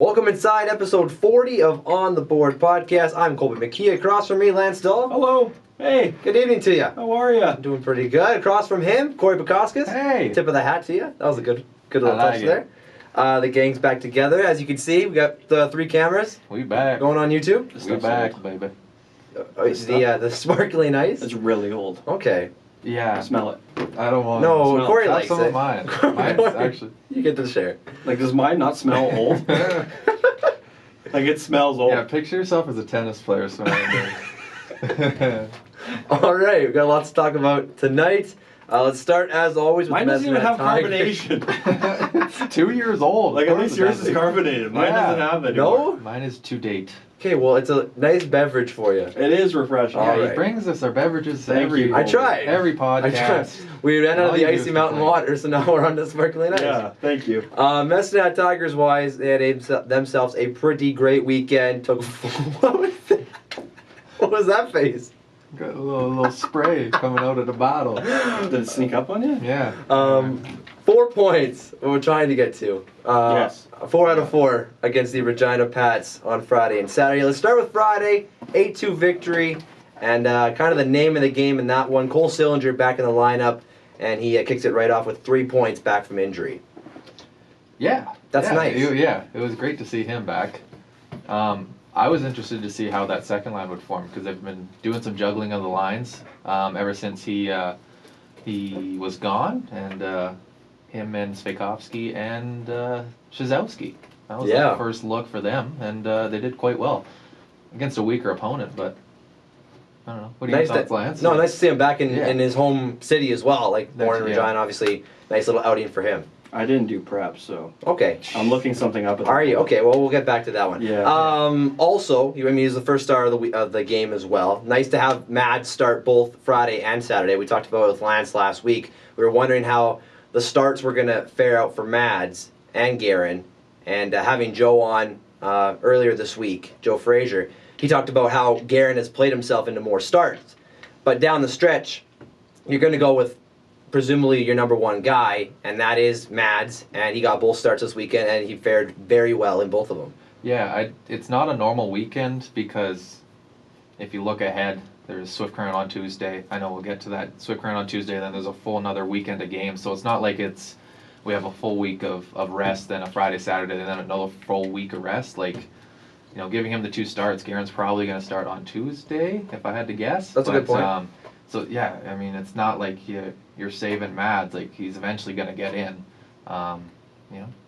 Welcome inside episode 40 of On the Board podcast. I'm Colby McKee. Across from me, Lance Dahl. Hello. Hey. Good evening to you. How are you? I'm doing pretty good. Across from him, Corey Bukowskis. Hey. Tip of the hat to you. That was a good little touch there. The gang's back together. As you can see, we got the 3 cameras. We back. Going on YouTube. We back, baby. The sparkling ice. It's really old. Okay. Yeah. Smell it. I don't want No, to smell. Corey Have likes some it. of mine. Mine's actually. You get to share. Like, does mine not smell old? Like, it smells old. Yeah, picture yourself as a tennis player smelling it. All right, we've got lots to talk about tonight. Let's start, as always, with Mine the doesn't even have Tigers. carbonation. It's 2 years old. Like, Of at course least it yours doesn't. is carbonated. Mine Yeah. doesn't have it anymore. No? Mine is to date. Okay, well, it's a nice beverage for you. It is refreshing. All Yeah, right. he brings us our beverages Thank every. you. I tried. Every I tried. podcast. We ran out of All the you do icy is mountain complain. water, so now we're on the sparkling ice. Yeah, thank you. Messinat Tigers wise, they had themselves a pretty great weekend. Took what was that? What was that face? Got a little spray coming out of the bottle. Did it sneak up on you? Yeah. 4 points. What we're trying to get to. Yes. 4 out of 4 against the Regina Pats on Friday and Saturday. Let's start with Friday. 8-2 victory, and kind of the name of the game in that one. Cole Sillinger back in the lineup, and he kicks it right off with 3 points back from injury. Yeah. That's yeah. nice. It was great to see him back. I was interested to see how that second line would form because they've been doing some juggling of the lines ever since he was gone, and him and Sveikovsky and Shazowski. That was the first look for them, and they did quite well against a weaker opponent. But I don't know. What do you think, Lance? No, nice to see him back in his home city as well. Like born in Regina, obviously, nice little outing for him. I didn't do prep, so Okay. I'm looking something up. Are you? Okay, well, we'll get back to that one. Yeah. Also, he was the first star of the game as well. Nice to have Mads start both Friday and Saturday. We talked about it with Lance last week. We were wondering how the starts were going to fare out for Mads and Guerin. And having Joe on earlier this week, Joe Frazier, he talked about how Guerin has played himself into more starts. But down the stretch, you're going to go with presumably your number one guy, and that is Mads, and he got both starts this weekend, and he fared very well in both of them. Yeah, it's not a normal weekend because if you look ahead, there's Swift Current on Tuesday. I know we'll get to that. Swift Current on Tuesday, then there's a full another weekend of games. So it's not like we have a full week of rest, then a Friday, Saturday, and then another full week of rest. Like, giving him the 2 starts, Guerin's probably going to start on Tuesday, if I had to guess. That's a good point. So yeah, I mean, it's not like you're saving Mads. Like, he's eventually going to get in.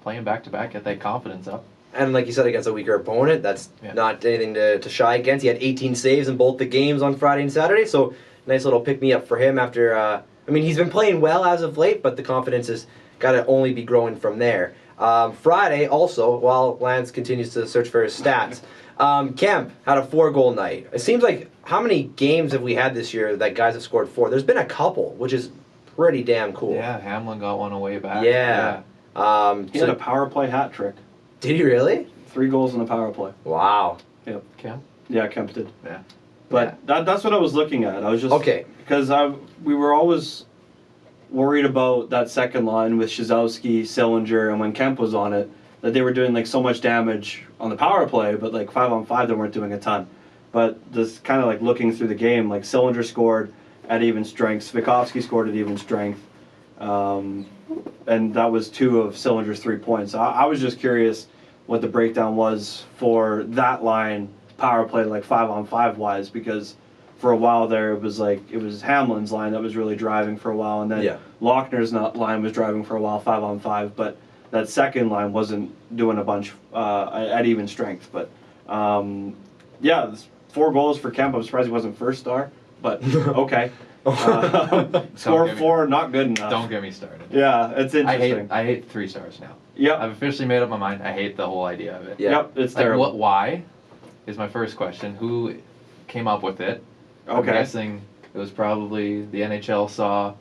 Playing back to back, get that confidence up. And like you said, against a weaker opponent, that's not anything to shy against. He had 18 saves in both the games on Friday and Saturday, so nice little pick-me-up for him after, he's been playing well as of late, but the confidence has got to only be growing from there. Friday, also, while Lance continues to search for his stats, Kemp had a 4-goal night. It seems like, how many games have we had this year that guys have scored 4? There's been a couple, which is pretty damn cool. Yeah, Hamlin got one away back. Yeah. He had a power play hat trick. Did he really? 3 goals in the power play. Wow. Yep. Kemp? Yeah, Kemp did. Yeah. But that's what I was looking at. I was just... Okay. Because we were always worried about that second line with Shazowski, Sillinger, and when Kemp was on it, that they were doing like so much damage on the power play, but like 5-on-5 they weren't doing a ton. But just kind of like looking through the game, like Sillinger scored at even strength, Sveikovsky scored at even strength, and that was 2 of Sillinger's 3 points. I was just curious what the breakdown was for that line power play, like 5-on-5 wise, because for a while there it was Hamlin's line that was really driving for a while, and then Lochner's line was driving for a while 5-on-5, but that second line wasn't doing a bunch at even strength. But 4 goals for Kemp. I'm surprised he wasn't first star, but okay. Score 4, not good enough. Don't get me started. Yeah, it's interesting. I hate 3 stars now. Yep. I've officially made up my mind. I hate the whole idea of it. Yep, it's terrible. Why is my first question. Who came up with it? Okay. I'm guessing it was probably the NHL saw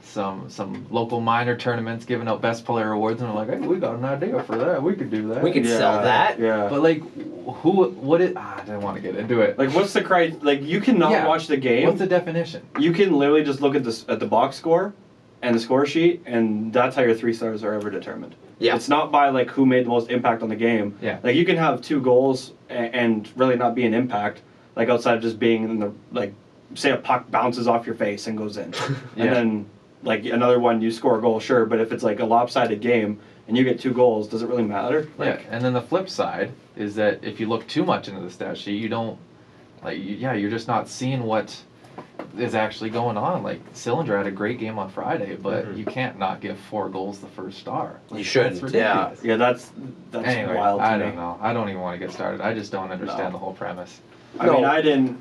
some local minor tournaments giving out best player awards, and I'm like, hey, we got an idea for that. We could do that. We could sell that. Yeah. But like, I didn't want to get into it. Like, what's the you cannot watch the game. What's the definition? You can literally just look at the box score, and the score sheet, and that's how your 3 stars are ever determined. Yeah. It's not by like who made the most impact on the game. Yeah. Like you can have 2 goals and really not be an impact, like outside of just being in the like, say a puck bounces off your face and goes in, Yeah. and then like another one you score a goal, sure, but if it's like a lopsided game and you get 2 goals, does it really matter? Like, Yeah, and then the flip side is that if you look too much into the stat sheet, you don't, you're just not seeing what is actually going on. Like, Sillinger had a great game on Friday, but you can't not give 4 goals the first star. Like, You shouldn't, that's yeah. ridiculous. Yeah, that's Anyway, wild to I me. don't know. I don't even want to get started. I just don't understand No. the whole premise. I No. mean, I didn't.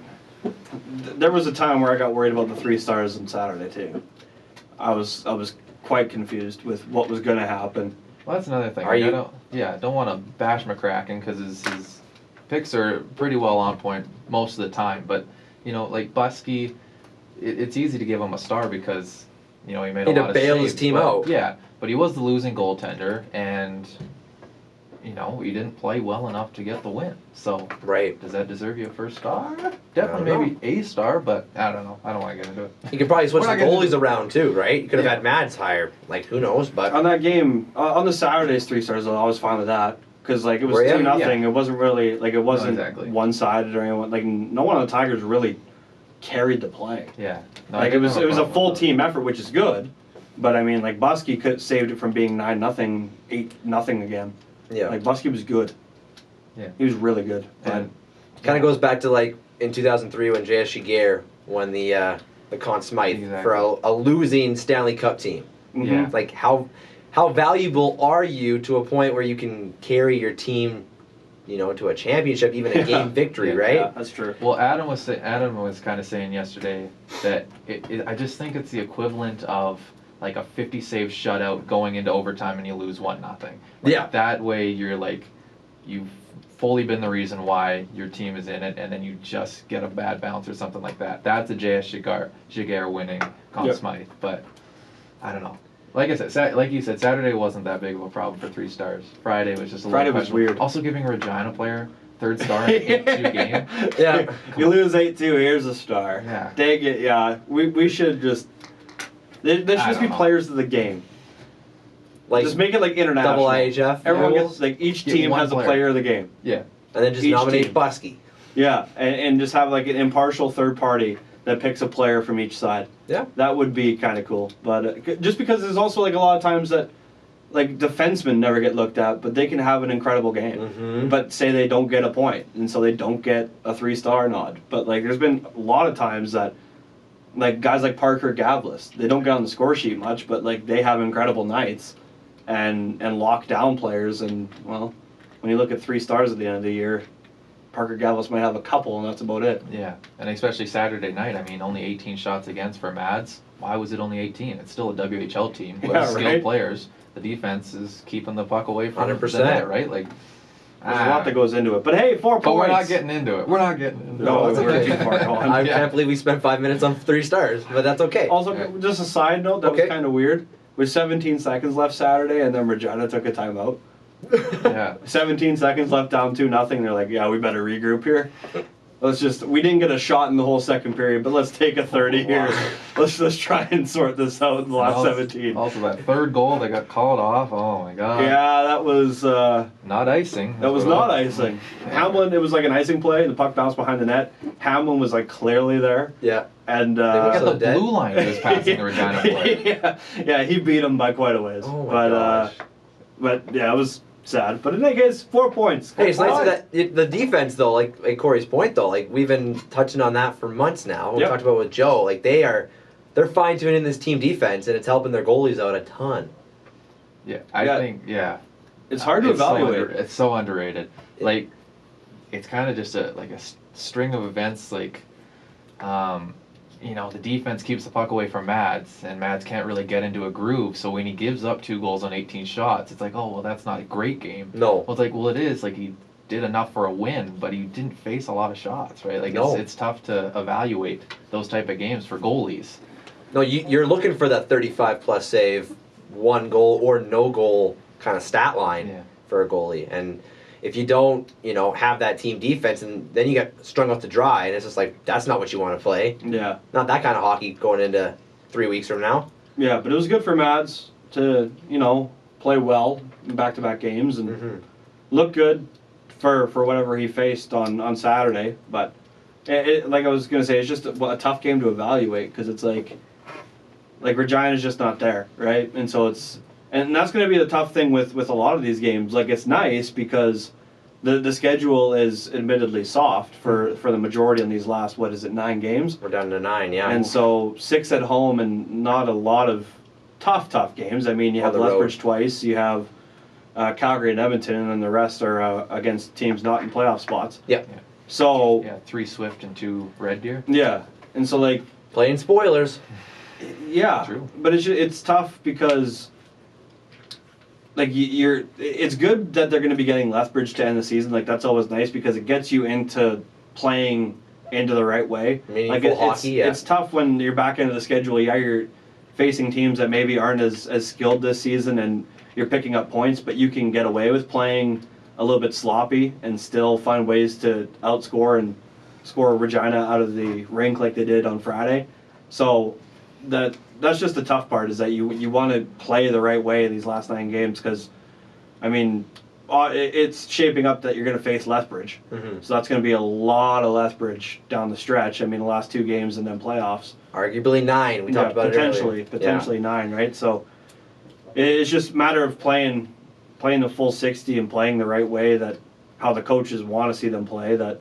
There was a time where I got worried about the 3 stars on Saturday too. I was quite confused with what was going to happen. Well, that's another thing. Are Like, you- I don't want to bash McCracken because his picks are pretty well on point most of the time. But, like Buskey, it's easy to give him a star because, he made He a had to lot of bail his saves, team but- out. Yeah, but he was the losing goaltender, and, he didn't play well enough to get the win. So, Right. does that deserve you a first star? Definitely don't maybe a star, but I don't know. I don't want to get into it. You could probably switch We're the not gonna goalies around too, right? You could have Yeah. had Mads higher. Like, who knows? But On that game, on the Saturday's 3 stars, I was fine with that because like it was Were ya? 2-0. It wasn't really like it wasn't exactly. one-sided or anyone. Like no one on the Tigers really carried the play. Yeah. No, I Like it didn't was have it was a problem full with team effort, which is good. But I mean, like Buskey could saved it from being 9-0, 8-0 again. yeah, Like Buskey was good. Yeah. He was really good. And- kind of goes back to like in 2003 when J.S. Shigeru won the Conn Smythe Exactly. for a losing Stanley Cup team. Yeah. Like how valuable are you to a point where you can carry your team, to a championship, even a Yeah. game victory, Yeah, right? Yeah, that's true. Well, Adam was kind of saying yesterday that I just think it's the equivalent of like a 50 save shutout going into overtime and you lose 1-0. Like, Yeah. That way you're like, you've fully been the reason why your team is in it, and then you just get a bad bounce or something like that. That's a J.S. Shigeru winning Conn Yep. Smythe. But I don't know. Like I said, like you said, Saturday wasn't that big of a problem for 3 stars. Friday was just a Friday little was questionable. weird. Also giving a Regina player 3rd star in an 8-2 game. Yeah. You lose 8-2, here's a star. Yeah. Dang it, yeah. We should just. There should I just be don't know. players of the game. Like Just make it like international. double IHF. Everyone rules, gets, like, each Give team one has a player. player of the game. Yeah. and then just each nominate team. Buskey. Yeah, and just have like an impartial third party that picks a player from each side. Yeah. That would be kind of cool. But just because there's also like a lot of times that like defensemen never get looked at, but they can have an incredible game. Mhm. But say they don't get a point, and so they don't get a 3-star nod. But like there's been a lot of times that like guys like Parker Gavlis, they don't get on the score sheet much, but like they have incredible nights and lock down players. And well, when you look at 3 stars at the end of the year, Parker Gavlis might have a couple, and that's about it. Yeah, and especially Saturday night. I mean, only 18 shots against for Mads. Why was it only 18? It's still a WHL team with Yeah, skilled right. players. The defense is keeping the puck away from 100%. the net, right? Like, There's a lot that goes into it. But hey, 4 points. But we're not getting into it. We're not getting into No, it. that's we're okay. too far gone. I Yeah. can't believe we spent 5 minutes on 3 stars, but that's okay. Also, just a side note, that Okay. was kind of weird. With 17 seconds left Saturday, and then Regina took a timeout. Yeah. 17 seconds left, down 2-0. They're like, yeah, we better regroup here. We didn't get a shot in the whole second period, but let's take a 30 here. Let's try and sort this out in the last Also- 17. Also, that 3rd goal that got called off. Oh my God. Yeah, that was Not icing. that was That's what not it icing. Hamlin, it was like an icing play, and the puck bounced behind the net. Hamlin was like clearly there, Yeah. and Look at Also the dead. blue line he was passing the Regina player. yeah, he beat him by quite a ways. Oh my but gosh. but yeah, it was sad. But in any case, 4 points. Hey, it's nice Fine. that the defense though, like Corey's point though, like we've been touching on that for months now. We Yep. talked about with Joe, like they're fine tuning this team defense and it's helping their goalies out a ton. Yeah, Yeah. I think, yeah. It's hard to evaluate. It's so underrated. Like, it's kind of just a string of events. Like, the defense keeps the puck away from Mads, and Mads can't really get into a groove. So when he gives up 2 goals on 18 shots, it's like, oh well, that's not a great game. No. Well, it's like, well, it is. Like, he did enough for a win, but he didn't face a lot of shots, right? Like, No. it's tough to evaluate those type of games for goalies. No, you're looking for that 35 plus save, 1 goal or no goal kind of stat line Yeah. for a goalie. And if you don't, have that team defense and then you get strung out to dry and it's just like that's not what you want to play. Yeah. Not that kind of hockey going into 3 weeks from now. Yeah, but it was good for Mads to, play well in back-to-back games and look good for whatever he faced on Saturday. But, like I was going to say, it's just a tough game to evaluate because it's like Regina's just not there, right? And so and that's going to be the tough thing with a lot of these games. Like, it's nice because the schedule is admittedly soft for the majority in these last, 9 games? We're down to 9, yeah. And so 6 at home and not a lot of tough games. I mean, you have Lethbridge twice, you have Calgary and Edmonton, and then the rest are against teams not in playoff spots. Yeah. So 3 Swift and 2 Red Deer. Yeah, and so like playing spoilers. Yeah, true. But it's tough because like it's good that they're going to be getting Lethbridge to end the season. Like that's always nice because it gets you into playing into the right way. Meaningful hockey. Yeah. It's tough when you're back into the schedule. Yeah, you're facing teams that maybe aren't as skilled this season, and you're picking up points, but you can get away with playing a little bit sloppy and still find ways to outscore and score Regina out of the rink like they did on Friday. So that's just the tough part, is that you want to play the right way in these last 9 games because, I mean, it's shaping up that you're going to face Lethbridge. So that's going to be a lot of Lethbridge down the stretch. I mean, the last 2 games and then playoffs. Arguably 9. We talked about potentially 9, right? So it's just a matter of playing the full 60 and playing the right way, that how the coaches want to see them play, that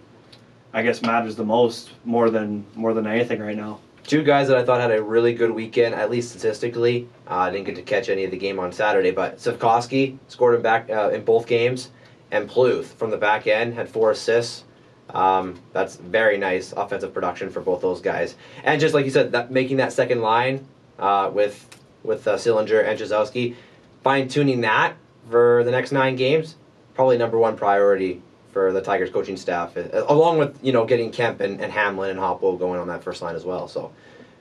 I guess matters the most, more than anything right now. 2 guys that I thought had a really good weekend, at least statistically. I didn't get to catch any of the game on Saturday, but Sivkovsky scored him back in both games, and Pluth from the back end had 4 assists. That's very nice offensive production for both those guys. And just like you said, making that second line with Sillinger and Draisaitl, fine-tuning that for the next 9 games, probably number 1 priority for the Tigers coaching staff, along with getting Kemp and Hamlin and Hopwell going on that first line as well. So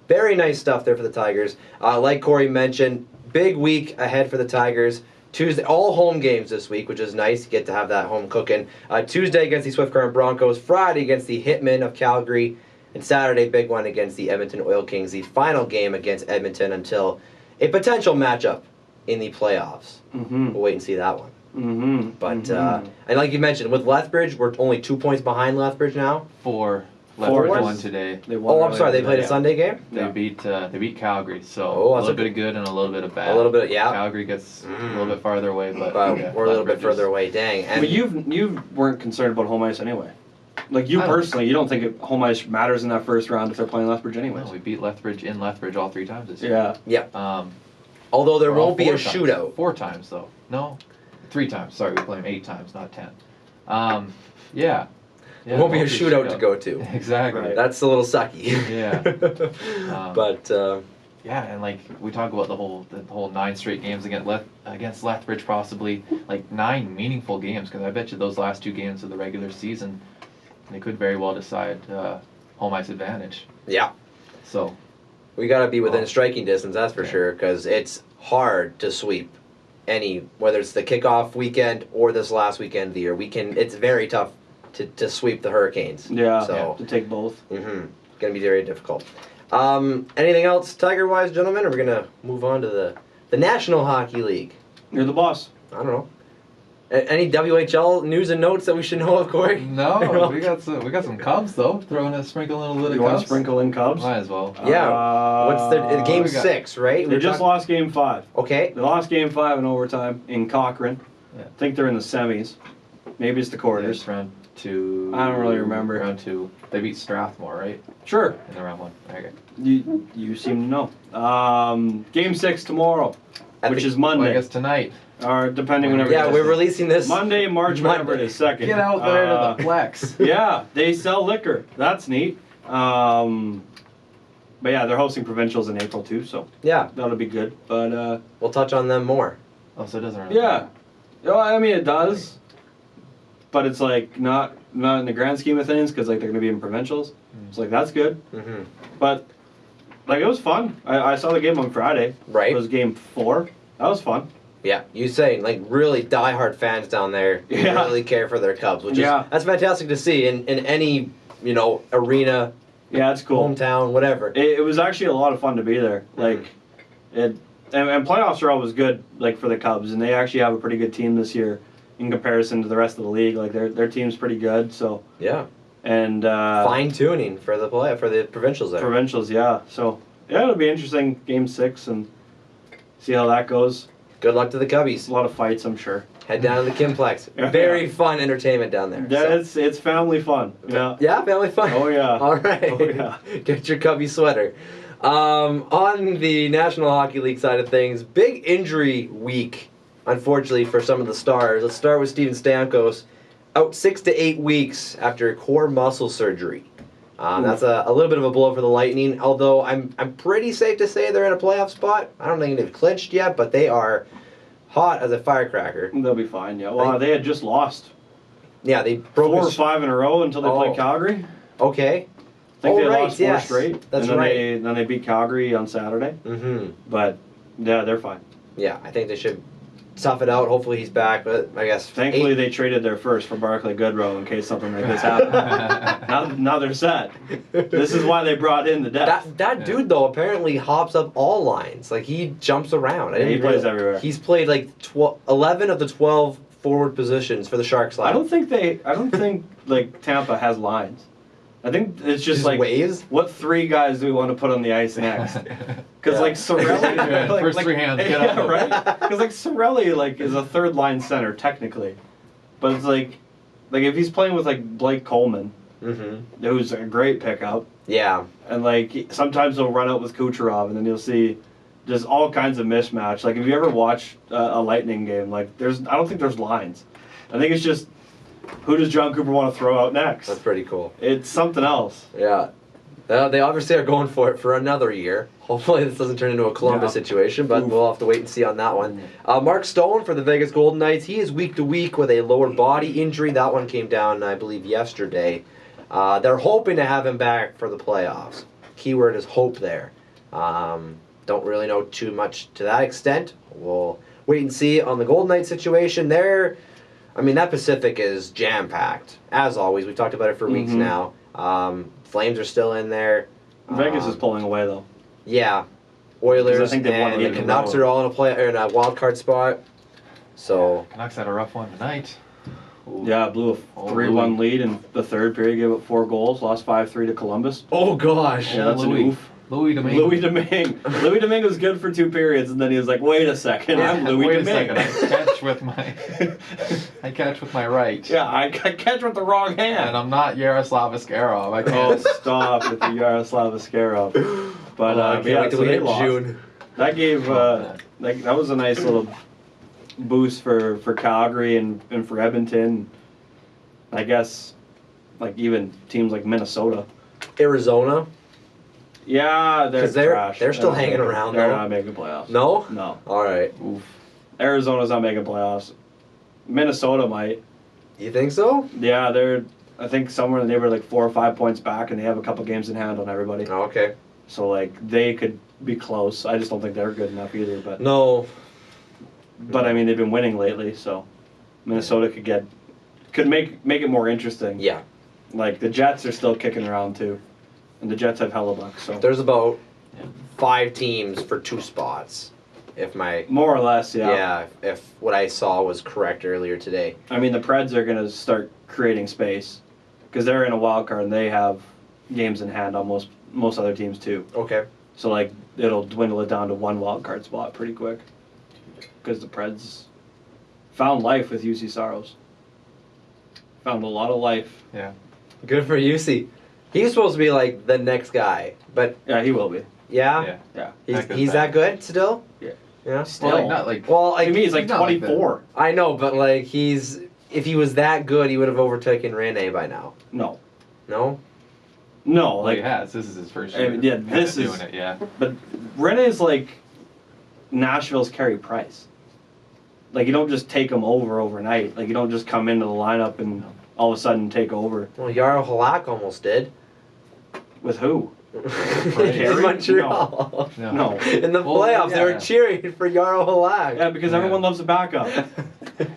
very nice stuff there for the Tigers. Like Corey mentioned, big week ahead for the Tigers. Tuesday, all home games this week, which is nice. You get to have that home cooking. Tuesday against the Swift Current Broncos, Friday against the Hitmen of Calgary, and Saturday, big one against the Edmonton Oil Kings, the final game against Edmonton until a potential matchup in the playoffs. We'll wait and see that one. But and like you mentioned, with Lethbridge, we're only 2 points behind Lethbridge now. 4. Lethbridge won today. I'm sorry, they played a Sunday game? They beat Calgary, so a little bit of good and a little bit of bad. A little bit, yeah. Calgary gets a little bit farther away, but we're a little bit further away. Dang. And but you weren't concerned about home ice anyway. Like you personally, you don't think home ice matters in that first round if they're playing Lethbridge anyways. No, we beat Lethbridge in Lethbridge all 3 times this year. Yeah. Although there won't be a shootout. 4 times though. No, 3 times. Sorry, we played them 8 times, not 10. Yeah. There won't be a shootout to go to. Exactly. Right. That's a little sucky. Yeah. But yeah, and like we talk about the whole 9 straight games against Lethbridge, possibly like 9 meaningful games, because I bet you those last 2 games of the regular season, they could very well decide home ice advantage. Yeah. So we got to be within striking distance, that's for sure, because it's hard to sweep whether it's the kickoff weekend or this last weekend of the year. It's very tough to sweep the Hurricanes. Yeah, so to take both. Going to be very difficult. Anything else Tiger-wise, gentlemen? Or we're going to move on to the National Hockey League? You're the boss. I don't know. Any WHL news and notes that we should know of, Corey? No, we got some Cubs though. Sprinkle in a little bit of Cubs. You want to sprinkle in Cubs? Might as well. Yeah. What's game 6, right? They just lost game 5. Okay. They lost game 5 in overtime in Cochrane. Yeah. I think they're in the semis. Maybe it's the quarters. It's round 2. I don't really remember. Round 2. They beat Strathmore, right? Sure. In the round 1. Okay. You seem to know. Game 6 tomorrow, which is Monday. Well, I guess tonight. Or depending whenever. Yeah, we're releasing this Monday, March whatever it is, 2nd. Get out there to the Plex. Yeah, they sell liquor. That's neat. But yeah, they're hosting provincials in April too, so yeah, that'll be good. But we'll touch on them more. Oh, so it doesn't really yeah. Well, I mean it does, but it's like not in the grand scheme of things, because like they're gonna be in provincials. So like that's good. But like it was fun. I saw the game on Friday. Right. It was game 4. That was fun. Yeah, you saying like really diehard fans down there who really care for their Cubs, which is that's fantastic to see in any arena. Yeah, it's cool. Hometown, whatever. It was actually a lot of fun to be there. Like and playoffs are always good, like for the Cubs, and they actually have a pretty good team this year in comparison to the rest of the league. Like their team's pretty good. So Yeah. and Fine tuning for the provincials there. provincials, yeah. So yeah, it'll be interesting. Game 6 and see how that goes. Good luck to the Cubbies. A lot of fights, I'm sure. Head down to the Kimplex. Yeah. Very fun entertainment down there. Yeah, so. it's family fun. Yeah. Yeah, family fun. Oh yeah. All right. Oh yeah. Get your Cubby sweater. On the National Hockey League side of things, big injury week, unfortunately, for some of the stars. Let's start with Steven Stamkos, out 6 to 8 weeks after core muscle surgery. That's a little bit of a blow for the Lightning, although I'm pretty safe to say they're in a playoff spot. I don't think they've clinched yet, but they are hot as a firecracker. They'll be fine. Yeah. Well, they had just lost Yeah, they broke 4 or 5 in a row until they played Calgary. Okay. I think they right, lost 4 yes. straight. That's and right. Then they beat Calgary on Saturday. Mm-hmm. But yeah, they're fine. Yeah, I think they should tough it out. Hopefully he's back, but I guess Thankfully, they traded their first for Barclay Goodrow in case something like this happened. now they're set. This is why they brought in the depth. that dude though apparently hops up all lines. Like he jumps around. I didn't he plays realize- everywhere. He's played like 11 of the 12 forward positions for the Sharks. I don't think like Tampa has lines. I think it's just like waves. what 3 guys do we want to put on the ice next? Because like Sorelli, like, First 3 hands, get yeah, on them. right? Because like Sorelli like is a 3rd line center technically, but it's like if he's playing with like Blake Coleman, Mm-hmm. who's a great pickup, Yeah. and like sometimes he'll run out with Kucherov, and then you'll see just all kinds of mismatch. Like if you ever watch a Lightning game, like I don't think there's lines. I think it's just who does John Cooper want to throw out next? That's pretty cool. It's something else. Yeah. They obviously are going for it for another year. Hopefully this doesn't turn into a Columbus situation, but we'll have to wait and see on that one. Mark Stone for the Vegas Golden Knights. He is week to week with a lower body injury. That one came down, I believe, yesterday. They're hoping to have him back for the playoffs. Keyword is hope there. Don't really know too much to that extent. We'll wait and see on the Golden Knights situation. That Pacific is jam-packed. As always, we've talked about it for weeks now. Flames are still in there. Vegas is pulling away though. Yeah. Oilers 'Cause I think they've won and a the league in Canucks a row. are all in a wild card spot. So Canucks had a rough one tonight. Ooh. Yeah, blew a 3-1 lead in the 3rd period, gave up 4 goals, lost 5-3 to Columbus. oh gosh. Yeah, that's an oof. Louis Domingue. Louis Domingue. Louis Domingue was good for 2 periods, and then he was like, "Wait a second, I'm Louis Wait Domingue." a second, I catch with my right. Yeah, I catch with the wrong hand. And I'm not Yaroslav Askarov. I Oh, can't. stop with the Yaroslav Askarov. But I can't wait till we they hit lost. June. That gave that was a nice little boost for Calgary and for Edmonton. I guess like even teams like Minnesota. Arizona. Yeah, they're 'Cause they're- trash. they're still not hanging making- around, They're though. not making playoffs. No? No. All right. Oof. Arizona's not making playoffs. Minnesota might. You think so? Yeah, they're I think somewhere in the neighborhood like 4 or 5 points back, and they have a couple games in hand on everybody. Oh, okay. So like they could be close. I just don't think they're good enough either. But No. I mean they've been winning lately, so Minnesota could make it more interesting. Yeah. Like the Jets are still kicking around too, and the Jets have Hellebuck. So There's about 5 teams for 2 spots. If my more or less, yeah. yeah, if what I saw was correct earlier today. I mean the Preds are gonna start creating space because they're in a wild card and they have games in hand on most other teams too. Okay. So like it'll dwindle it down to 1 wild card spot pretty quick because the Preds found life with UC Saros. Found a lot of life. Yeah. Good for UC. He's supposed to be like the next guy, but Yeah, he will be. yeah, Yeah. he's that good still. Yeah. Yeah. Still. Well, like, not like. Well, I mean, he's like not like that. 24. I know, but like if he was that good, he would have overtaken Rene by now. No. No. No, Well, he like, has. This is his first I year. mean, yeah, kinda this is- doing it. Yeah. but Rene's like Nashville's Carey Price. Like, you don't just take him over overnight. Like, you don't just come into the lineup and all of a sudden take over. Well, Yaro Halak almost did. With who? In Montreal. No. No. In the Well, playoffs, they were yeah. cheering for Yaro Halak. Yeah, because Yeah. everyone loves a backup.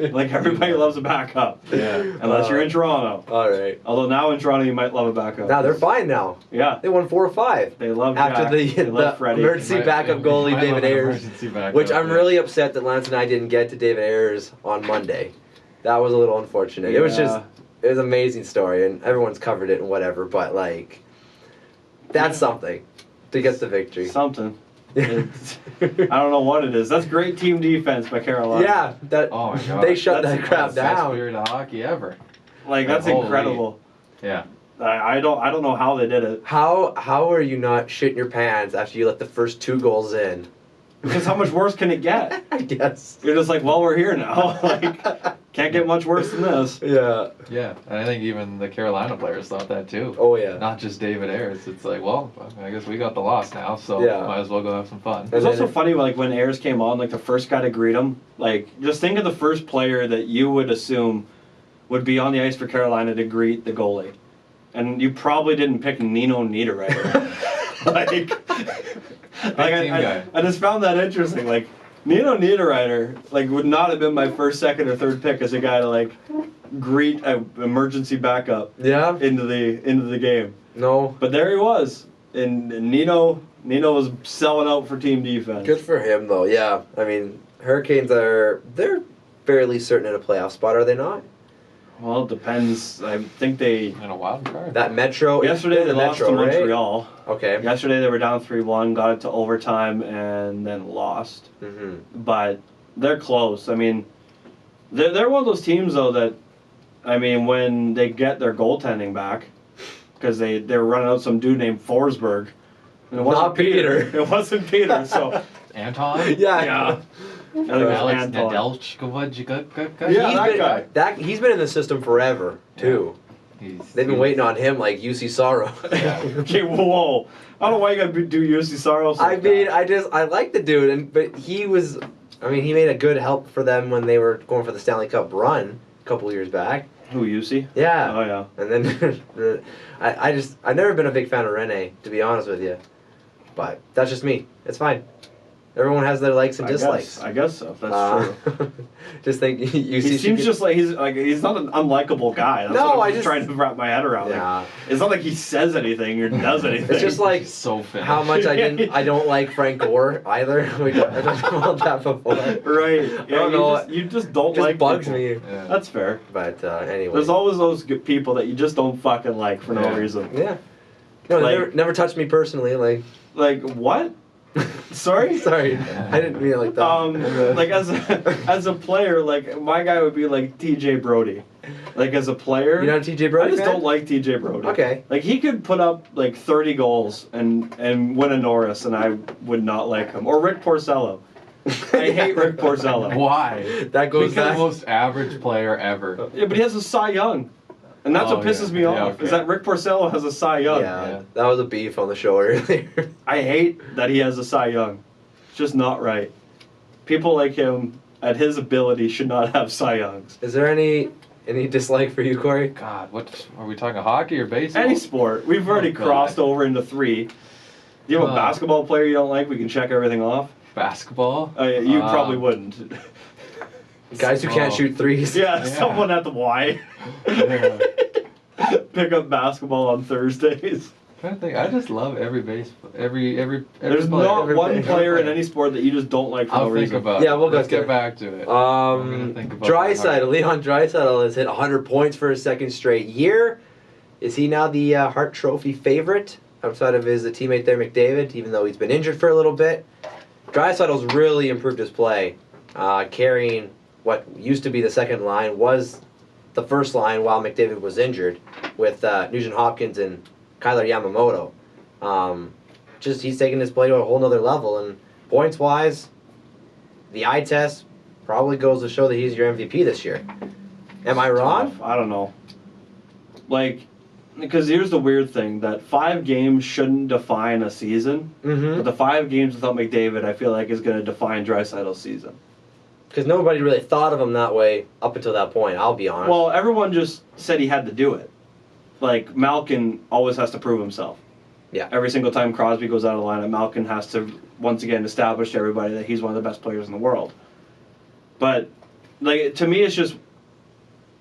Like everybody loves a backup. Yeah. Unless you're in Toronto. All right. Although now in Toronto you might love a backup. Now they're fine now. Yeah. They won 4 or 5. They love after Jack. the, They love Freddie. emergency backup goalie Might David love an Ayers, emergency backup, which I'm yeah. really upset that Lance and I didn't get to David Ayers on Monday. That was a little unfortunate. It was Yeah. it was an amazing story, and everyone's covered it and whatever. But like, that's something to get the victory. Something. It's, I don't know what it is. That's great team defense by Carolina. Yeah, that Oh my god. they shut That's that crap Best down. period of hockey ever. Like that's Holy. incredible. Yeah. I don't know how they did it. How are you not shitting your pants after you let the first 2 goals in? Because how much worse can it get? I guess. You're just like, well, we're here now. Like, can't get much worse than this. Yeah. Yeah. And I think even the Carolina players thought that too. Oh yeah. Not just David Ayers. It's like, well, I guess we got the loss now, so Yeah. might as well go have some fun. It was also funny, like when Ayers came on, like the first guy to greet him. Like, just think of the first player that you would assume would be on the ice for Carolina to greet the goalie, and you probably didn't pick Nino Niederreiter. Team guy. I just found that interesting. Like Nino Niederreiter, like would not have been my first, second, or third pick as a guy to like greet an emergency backup Yeah. into the game. No. But there he was, and Nino was selling out for team defense. Good for him though. Yeah. I mean, Hurricanes they're fairly certain in a playoff spot, are they not? Well, it depends. I think they. And a wild card. That Metro. Yesterday they the lost Metro, to right? Montreal. Okay. Yesterday they were down 3-1, got it to overtime, and then lost. Mm-hmm. But they're close. I mean, they're one of those teams though that, I mean, when they get their goaltending back, because they were running out some dude named Forsberg. And it wasn't Not Peter. It wasn't Peter. So Anton? Yeah. yeah. I think it was Alex Anton. Nedeljkovic? Yeah, He's that been, guy. He's been in the system forever too. They've been waiting on him like UC Sorrow. Yeah. Okay, whoa. I don't know why you gotta do UC Saros. I mean, I like the dude, but he made a good help for them when they were going for the Stanley Cup run a couple years back. Who, UC? Yeah. Oh, yeah. And then I've never been a big fan of Rene, to be honest with you. But that's just me. It's fine. Everyone has their likes and dislikes. I guess so. That's true. Just think UC. He seems just like he's not an unlikable guy. That's No, what I I'm just- trying to wrap my head around. Yeah. Like, it's not like he says anything or does anything. It's just like So finished. how much I don't like Frank Gore either. I talked about that before. right. Yeah, don't know. You just don't It just like bugs people. me. Yeah. That's fair. But anyway. There's always those good people that you just don't fucking like for no Yeah. reason. Yeah. No, Like- they never touched me personally. Like, Like what? Sorry. sorry, I didn't mean it like that. Like as a player, like my guy would be like T.J. Brody. Like as a player, You're not a TJ Brody I just fan? don't like T.J. Brody. Okay. Like he could put up like 30 goals and win a Norris, and I would not like him. Or Rick Porcello. I hate Rick Porcello. Why? That goes He's the back. most average player ever. Yeah, but he has a Cy Young, and that's Oh, what pisses yeah. me Yeah, off. okay. Is that Rick Porcello has a Cy Young. Yeah, that was a beef on the show earlier. I hate that he has a Cy Young. It's just not right. People like him at his ability should not have Cy Youngs. Is there any dislike for you, Corey? God, what are we talking? Hockey or baseball? Any sport. We've already God. crossed over into 3. Do you have a basketball player you don't like? We can check everything off. Basketball? Oh, yeah, you probably wouldn't. Guys who can't Oh. shoot threes. Yeah, Yeah. someone at the Y. Yeah. Pick up basketball on Thursdays. I think I just love every every There's player. not every one player. player in any sport that you just don't like for I'll no think reason. about Yeah, we'll Let's get get there. back to it. I'm gonna think about Draisaitl, Leon Draisaitl has hit 100 points for his second straight year. Is he now the Hart Trophy favorite outside of his teammate there, McDavid, even though he's been injured for a little bit? Draisaitl's really improved his play, carrying what used to be the second line, was the first line while McDavid was injured, with Nugent Hopkins and Kyler Yamamoto. Just he's taking his play to a whole nother level, and points-wise, the eye test probably goes to show that he's your MVP this year. Am I wrong? I don't know. Like, because here's the weird thing, that 5 games shouldn't define a season, Mm-hmm. but the 5 games without McDavid, I feel like, is going to define Draisaitl's season. Because nobody really thought of him that way up until that point, I'll be honest. Well, everyone just said he had to do it. Like, Malkin always has to prove himself. Yeah. Every single time Crosby goes out of the lineup, Malkin has to, once again, establish to everybody that he's one of the best players in the world. But like to me, it's just.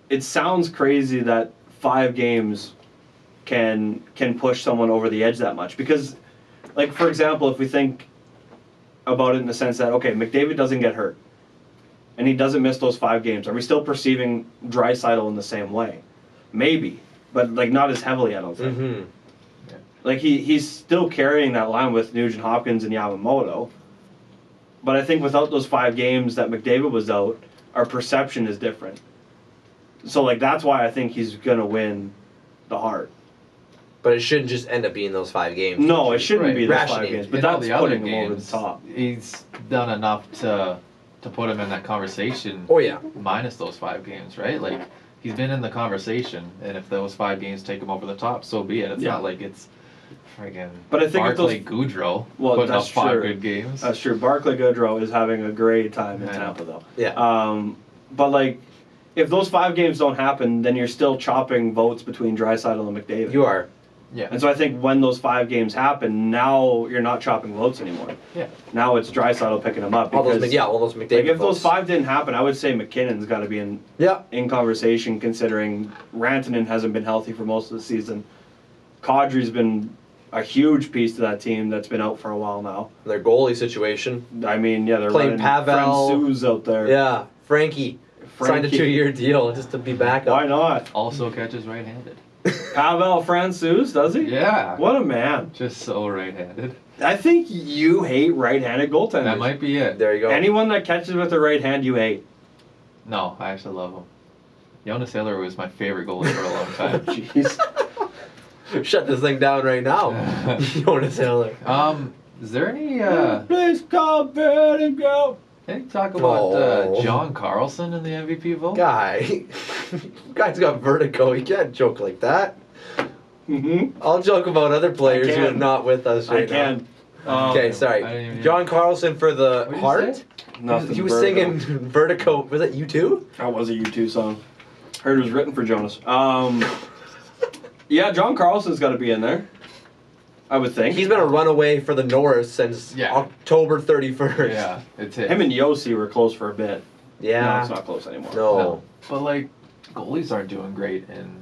It sounds crazy that 5 games can push someone over the edge that much because, like for example, if we think about it in the sense that okay, McDavid doesn't get hurt, and he doesn't miss those 5 games, are we still perceiving Draisaitl in the same way? Maybe, but like not as heavily, I don't think. Mm-hmm. Like he's still carrying that line with Nugent Hopkins and Yamamoto, but I think without those 5 games that McDavid was out, our perception is different. So like that's why I think he's gonna win the Hart. But it shouldn't just end up being those 5 games. No, it shouldn't be those 5 Rationing. games, but In all that's the other putting him over the games, top. He's done enough to put him in that conversation. Oh yeah. Minus those 5 games, right? Like he's been in the conversation, and if those 5 games take him over the top, so be it. It's Yeah. not like it's friggin' But I think if Barclay Goudreau putting up that's 5 true. good games. That's true. Barclay Goodrow is having a great time in I know. Tampa though. Yeah. But like, if those 5 games don't happen, then you're still chopping votes between Draisaitl and McDavid. You are. Yeah. And so I think when those 5 games happen, now you're not chopping votes anymore. Yeah. Now it's Draisaitl picking them up. All those, Because, all those McDavid like, if those votes. 5 didn't happen, I would say McKinnon's got to be in conversation, considering Rantanen hasn't been healthy for most of the season. Kadri's been a huge piece to that team that's been out for a while now. Their goalie situation. I mean, yeah, they're Playing running Pavel. Francouz out there. Yeah. Frankie. Signed a Frankie. 2-year deal just to be back up. Why not? Also catches right-handed. Pavel Francouz, does he? Yeah. What a man. Just so right-handed. I think you hate right-handed goaltenders. That might be it. There you go. Anyone that catches with the right hand, you hate. No, I actually love him. Jonas Hiller was my favorite goalie for a long time. Jeez. Shut this thing down right now. Jonas Hiller. Is there any Please come in and go. any talk about Oh. John Carlson in the MVP vote? Guy. Guy's got vertigo. He can't joke like that. Mm-hmm. I'll joke about other players who can. are not with us I right now. can. Okay, I didn't sorry. even hear. John Carlson for the What'd you Hart. say? Nothing. He was vertigo. singing Vertigo. Was it you too? That was a U2 song. Heard it was written for Jonas. Yeah, John Carlson's got to be in there. I would think. He's been a runaway for the North since Yeah. October 31st. Yeah, it's it. Him and Yossi were close for a bit. No, Yeah. it's not close anymore. No. No. But like goalies aren't doing great in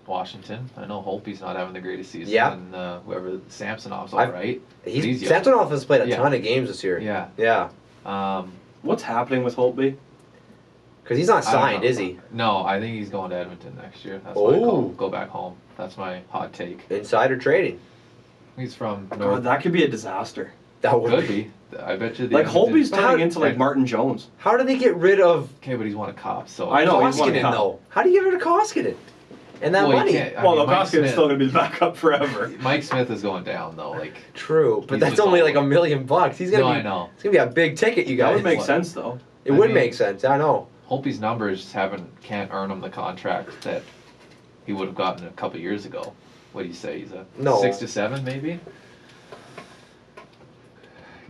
Washington. I know Holtby's not having the greatest season. Yeah. And whoever Samsonov's all I've- right. He's young. Samsonov has played a Yeah. ton of games this year. Yeah. Yeah. What's happening with Holtby? Because he's not I don't signed, know. is he? No, I think he's going to Edmonton next year. That's why I call Oh. him go back home. That's my hot take. Insider trading. He's from God, North. that could be a disaster. That would Could be. I bet you. The Like Edmonton- Holtby's How- turning into like and- Martin Jones. How do they get rid of Okay, but he's won a cop, so. I know, he's won a Koskinen, cup. though? How do you get rid of Koskinen? And that Well, you money? can't- I Well, mean, Mike Okoskinen's Smith- still going to be the backup forever. Mike Smith is going down though. Like. True, but He's that's just only all- like $1 million. He's gonna No, be. I know. It's gonna be a big ticket, you That guys. would make What? sense though. It I would mean- make sense. I know. Holtby's numbers can't earn him the contract that he would have gotten a couple years ago. What do you say? He's a No. 6 to 7 maybe.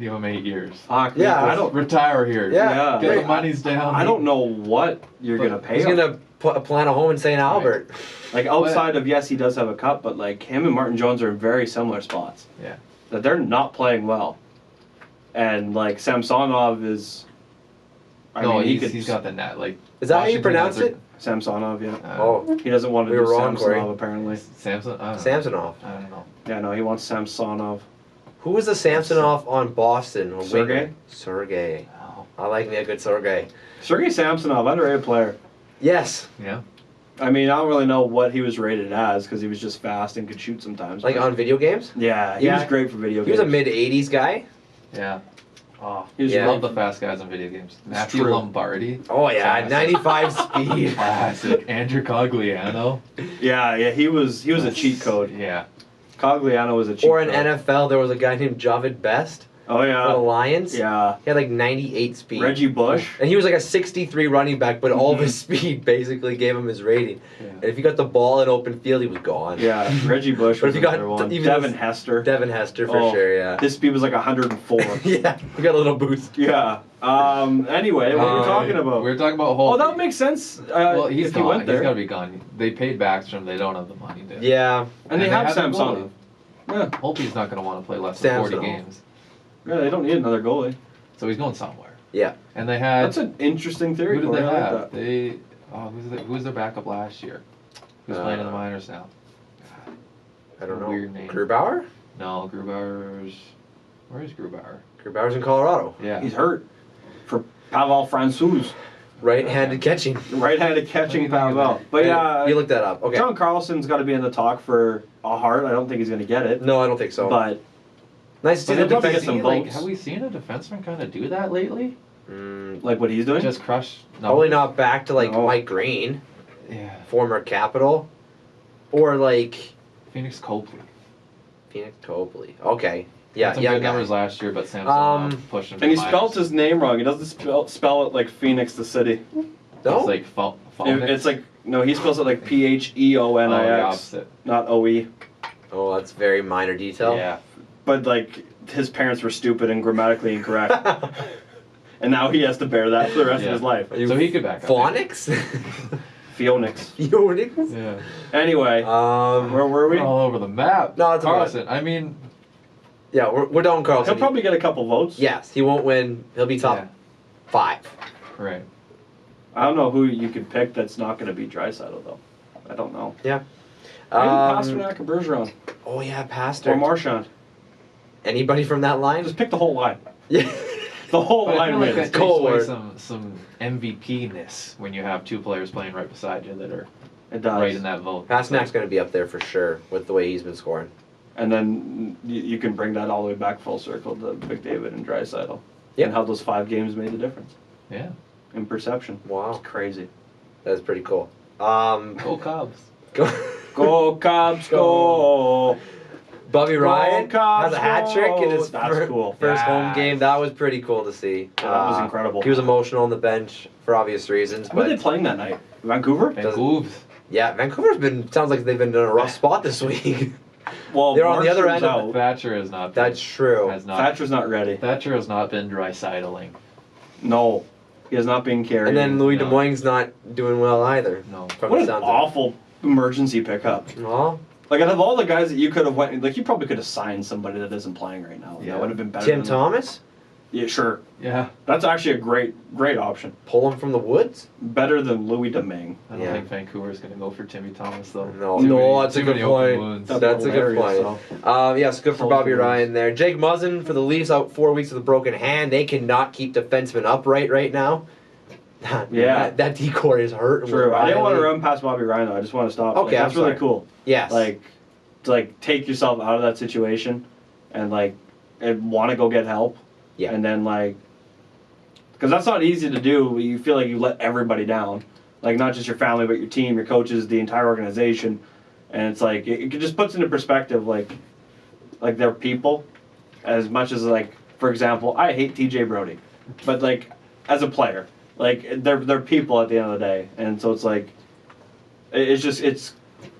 Give him 8 years. Fuck, Yeah, I don't. Retire here. Yeah. Get Hey, the money's down. I don't know what you're But gonna pay He's him. gonna plant a home in St. Albert. Like outside of yes, he does have a cup, but like him and Martin Jones are in very similar spots. Yeah. That they're not playing well, and like Samsonov is. I No, mean, he's got the net. Like. Is that how you Washington pronounce has it? Samsonov, yeah. Oh, He doesn't want to We do were wrong, Corey. Samsonov apparently. Samson. I don't know. Samsonov. I don't know. Yeah, no, he wants Samsonov. Who was the Samsonov on Boston? On Sergei? winger? Sergei. Oh. I like me a good Sergei. Sergei Samsonov, underrated player. Yes, Yeah. I mean, I don't really know what he was rated as because he was just fast and could shoot sometimes. like but- on video games. Yeah, he Yeah. was great for video He games. was a mid '80s guy. Yeah. Oh, He was Yeah. I love really- the fast guys in video games. Matthew true. Lombardi. Oh yeah, Classic. 95 speed. Classic. Andrew Cogliano. Yeah, he was a cheat code. Yeah. Cogliano was a cheat Or in code. NFL, there was a guy named Javid Best Oh for the yeah, Lions. yeah. He had like 98 speed. Reggie Bush. And he was like a 63 running back, but all of Mm-hmm. his speed basically gave him his rating. Yeah. And if you got the ball in open field, he was gone. Yeah, Reggie Bush But was if you got another one. even Devin this- Hester. Devin Hester for Oh, sure, yeah. His speed was like 104. Yeah, he got a little boost. Yeah. Anyway, what are we talking about? We were talking about Oh, Holtby. that makes sense. Well, he's if he gone. went He's there. got to be gone. They paid Backstrom. They don't have the money to. Yeah, And they have their Samsonov. goalie. Yeah. Holtby's not going to want to play less than 40 Samsonov. games. Yeah, they don't need another goalie. So he's going somewhere. yeah. And they had. That's an interesting theory. Who did they Corey. I like have? that. They. Oh, who's their backup last year? Who's playing in the minors now? I don't know. Weird name. Grubauer? No, Grubauer's. Where is Grubauer? Grubauer's in Colorado. Yeah. He's hurt for Pavel Francouz. Right-handed catching. Right-handed catching What do you think of Pavel. that? But yeah, You looked that up. Okay. John Carlson's got to be in the talk for a Hart. I don't think he's going to get it. No, I don't think so. But nice to see But the he'll probably defense. get some Like, votes. have we seen a defenseman kind of do that lately? like what he's doing? Just crush. Probably not back to like No. Mike Green, Yeah. former Capital, or like Phoenix Copley. Phoenix Copley. Okay. Yeah, Had some yeah, good numbers last year, but Samson pushed him. and he to spelled minors. his name wrong. He doesn't spell it like Phoenix the city. No. It's like It's like no, he spells it like Pheonix, Oh, the opposite. not OE. Oh, that's very minor detail. Yeah. But like his parents were stupid and grammatically incorrect, and now he has to bear that for the rest Yeah. of his life. So he could back up. Phonics? Pheonix. Phoenix? Yeah. Anyway, where were we? We're all over the map. No, it's Carlson. I mean, Yeah, we're done, Carlson. He'll probably get a couple votes. Yes, he won't win. He'll be top Yeah. 5. right. I don't know who you could pick that's not going to be Draisaitl though. I don't know. Yeah. Maybe Pasternak or Bergeron Oh yeah, Pastor. or Marchand. Anybody from that line? Just pick the whole line. Yeah. The whole But I line feel like wins. that takes away Cold. some MVP-ness when you have two players playing right beside you that are It does. right in that vote. Pasternak's going to be up there for sure with the way he's been scoring. And then you can bring that all the way back full circle to McDavid and Draisaitl. Yep. And how those 5 games made the difference Yeah. in perception. Wow, It's crazy. that's pretty cool. Go Cubs. Go. Go Cubs, go! Bobby Ryan Cubs, has a hat trick in his That's cool. first Yeah. home game. That was pretty cool to see. Yeah, that was incredible. He was emotional on the bench for obvious reasons. Who are they But playing that night? Vancouver? Vancouver. yeah, Vancouver's been sounds like they've been in a rough spot this week. Well, They're on the other Markstrom's end of out. Thatcher has not. That's true. Has not. Thatcher's not ready. Thatcher has not been dry-sidling. No. He has not been carried. And then Louis No. Domingue's not doing well either. No. From What the an sounds awful emergency pickup. of it. Aw. Like, out of all the guys that you could have went, like, you probably could have signed somebody that isn't playing right now. Yeah. That would have been better. Tim than- Thomas? Yeah, sure. Yeah. That's actually a great option. Pull him from the woods? Better than Louis Domingue. I don't Yeah. think Vancouver's going to go for Timmy Thomas though. No, Too no, many- that's a too good many open point. wounds. That's a good hilarious, point. Yes, good for Close Bobby the wounds. Ryan there. Jake Muzzin for the Leafs out 4 weeks with a broken hand. They cannot keep defensemen upright right now. Yeah. that decor is hurting. True. with I didn't want to Riley. run past Bobby Ryan, though. I just want to stop. Okay, That's I'm really sorry. cool. Yes. Like, to, like, take yourself out of that situation and, like, want to go get help. Yeah. And then, like, because that's not easy to do. You feel like you let everybody down. Like, not just your family, but your team, your coaches, the entire organization. And it's like, it just puts into perspective, like they're people. As much as, like, for example, I hate TJ Brody. But, like, as a player, like, they're people at the end of the day. And so it's like, it's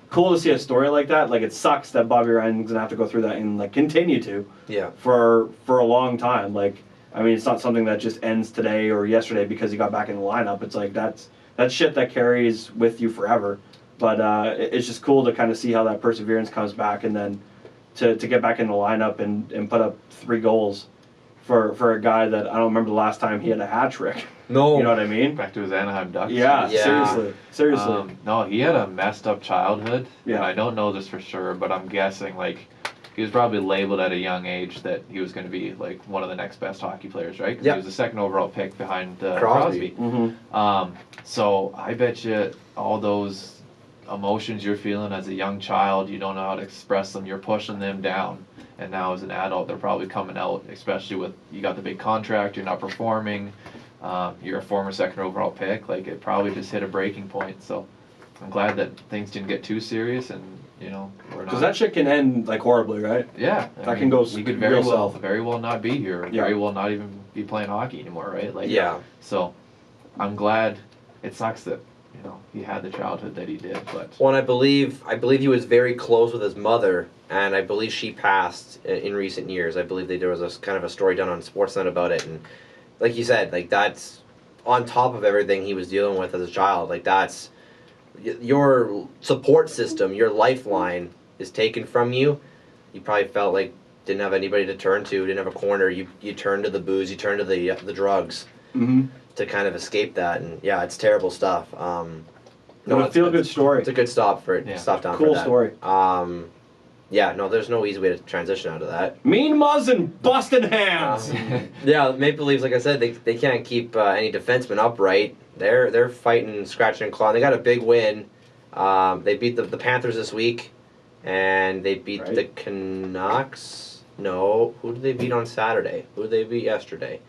cool to see a story like that. Like, it sucks that Bobby Ryan's gonna have to go through that and, like, continue to Yeah. for a long time. Like, I mean, it's not something that just ends today or yesterday because he got back in the lineup. It's like that's shit that carries with you forever. But it's just cool to kind of see how that perseverance comes back, and then to get back in the lineup and put up 3 goals for a guy that I don't remember the last time he had a hat trick. No. You know what I mean? Back to his Anaheim Ducks. Yeah, Yeah. seriously. No, he had a messed up childhood. Yeah. And I don't know this for sure, but I'm guessing like he was probably labeled at a young age that he was going to be like one of the next best hockey players, right? 'Cause Yep. he was the second overall pick behind Crosby. Crosby. Mm-hmm. So I bet you all those emotions you're feeling as a young child, you don't know how to express them. You're pushing them down, and now as an adult, they're probably coming out. Especially with you got the big contract, you're not performing. You're a former second overall pick. Like it probably just hit a breaking point. So I'm glad that things didn't get too serious, and we're not. Because that shit can end like horribly, right? Yeah, That can go He could very real well, south. very well not be here. Or Yeah. Very well not even be playing hockey anymore, right? Like Yeah. So, I'm glad. It sucks that he had the childhood that he did, but Well, and I believe he was very close with his mother, and I believe she passed in recent years. I believe there was a kind of a story done on Sportsnet about it, and like you said, like that's on top of everything he was dealing with as a child. Like that's your support system, your lifeline is taken from you. You probably felt like didn't have anybody to turn to, didn't have a corner. You turned to the booze, you turned to the drugs, to kind of escape that. And yeah, it's terrible stuff. No, a feel-good story. It's a good stop for it. Yeah. Stop down Cool for that. story. Yeah, no, there's no easy way to transition out of that. Mean Muzz and busted hands. Yeah, Maple Leafs, like I said, they can't keep any defensemen upright. They're fighting, scratching and clawing. They got a big win. They beat the Panthers this week, and they beat the Canucks. No, who did they beat on Saturday? Who did they beat yesterday?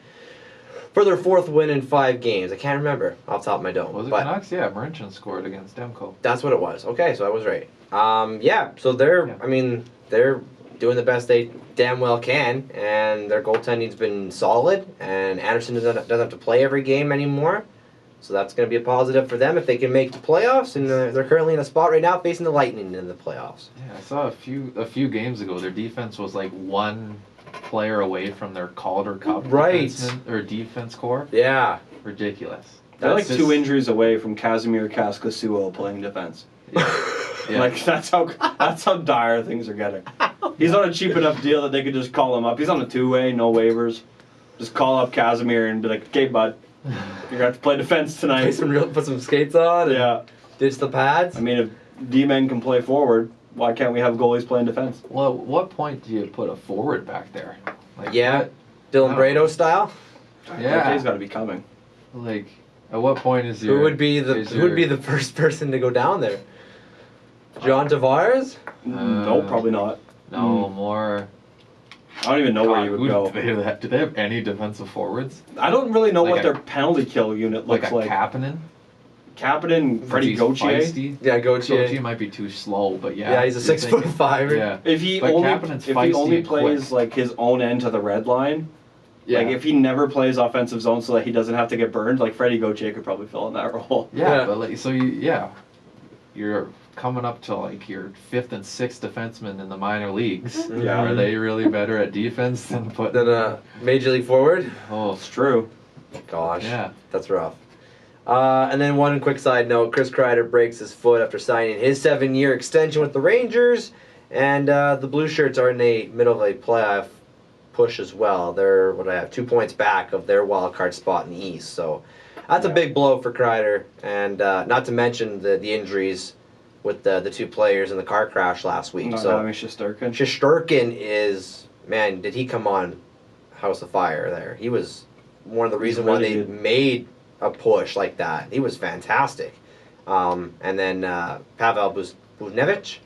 For their 4th win in 5 games. I can't remember off the top of my dome. Was it but Canucks? Yeah, Marincin scored against Demko. that's what it was. Okay, so I was right. Yeah, so I mean, they're doing the best they damn well can, and their goaltending's been solid, and Anderson doesn't have to play every game anymore. So that's going to be a positive for them if they can make the playoffs, and they're currently in a spot right now facing the Lightning in the playoffs. Yeah, I saw a few games ago their defense was like one player away from their Calder Cup defenseman, or defense core. Yeah. Ridiculous. They're like 2 injuries away from Casimir Kaskasuo playing defense. Yeah. Like that's how dire things are getting. He's on a cheap enough deal that they could just call him up. He's on a 2-way, no waivers. Just call up Casimir and be like, "Okay, bud, you're gonna have to play defense tonight." Put some skates on. And Yeah. ditch the pads. I mean, if D-men can play forward, why can't we have goalies playing defense? Well, at what point do you put a forward back there? Like, Yeah. Dylan Brado style. Yeah. That day's got to be coming. Like, at what point is your Who would be the first person to go down there? John Tavares? No, probably not. No, more. I don't even know where you would go. Do they have any defensive forwards? I don't really know Like what a- their penalty kill unit Like looks a like. Kapanen? Kapanen, Freddie He's Gauthier. feisty. Yeah, Gauthier Gauthier. might be too slow, but yeah. Yeah, he's a you're thinking- 6'5". Yeah. If he But only Kapanen's if he feisty only and plays quick. like his own end to the red line, Yeah. like if he never plays offensive zone so that he doesn't have to get burned, like Freddie Gauthier could probably fill in that role. Yeah, Yeah. but like, you're coming up to like your 5th and 6th defenseman in the minor leagues. Yeah. Are they really better at defense than putting? Then a Major League forward? Oh, It's true. Gosh. yeah. That's rough. And then one quick side note, Chris Kreider breaks his foot after signing his 7-year extension with the Rangers, and the Blue Shirts are in the middle of a playoff push as well. They're 2 points back of their wild card spot in the East, so that's a big blow for Kreider, and not to mention the injuries with the 2 players in the car crash last week. Not So having Shesterkin. Shesterkin is, man, did he come on House of Fire there? He was one of the reasons why really they good. made a push like that. He was fantastic. And then Pavel Buchnevich,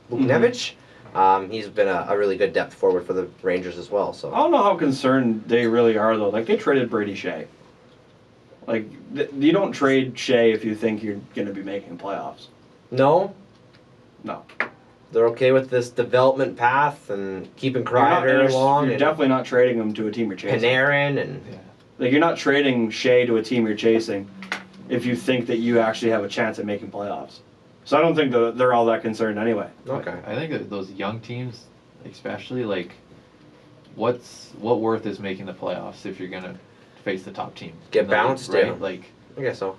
he's been a really good depth forward for the Rangers as well. I So don't know how concerned they really are though. Like they traded Brady Shea. Like you don't trade Shea if you think you're going to be making playoffs. no, No. they're okay with this development path and keeping Kreider along. You're and definitely not trading him to a team you're chasing. Panarin and Yeah. Like you're not trading Shea to a team you're chasing if you think that you actually have a chance at making playoffs. So I don't think that they're all that concerned anyway. okay. I think that those young teams, especially, like, what worth is making the playoffs if you're gonna face the top team? Get in the league, bounced, right? yeah. Like, I guess so.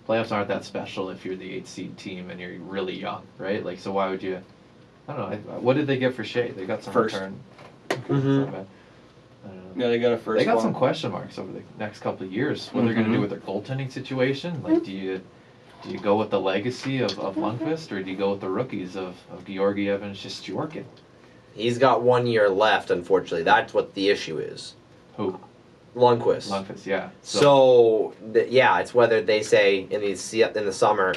playoffs aren't that special if you're the 8th seed team and you're really young, right? Like, so why would you? I don't know. What did they get for Shea? They got some First. return. Mhm. Not bad. I don't know. Yeah, they got a first They got one. some question marks over the next couple of years. What they're going to Mhm. do with their goaltending situation? Like, do you go with the legacy of Lundqvist, or do you go with the rookies of Georgiev and Shesterkin? He's got 1 year left, unfortunately. That's what the issue is. Who? Lundqvist. Lundqvist, yeah. So, yeah, it's whether they say in the summer,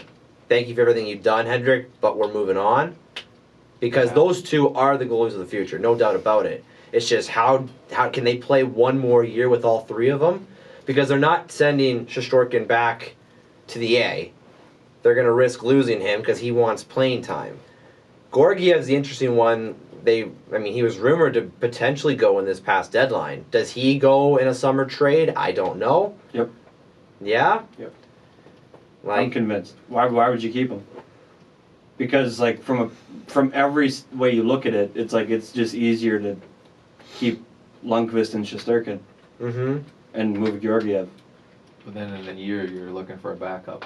thank you for everything you've done, Hendrick, but we're moving on. Because Yeah. those two are the goalies of the future, no doubt about it. It's just how can they play one more year with all 3 of them? Because they're not sending Shesterkin back to the A. They're going to risk losing him because he wants playing time. Georgiev's the interesting one. He was rumored to potentially go in this past deadline. Does he go in a summer trade? I don't know. Yep. Yeah? Yep. I'm Like, convinced. Why would you keep him? Because like from every way you look at it, it's like it's just easier to keep Lundqvist and Shesterkin mm-hmm. and move Georgiev. But then in a year, you're looking for a backup.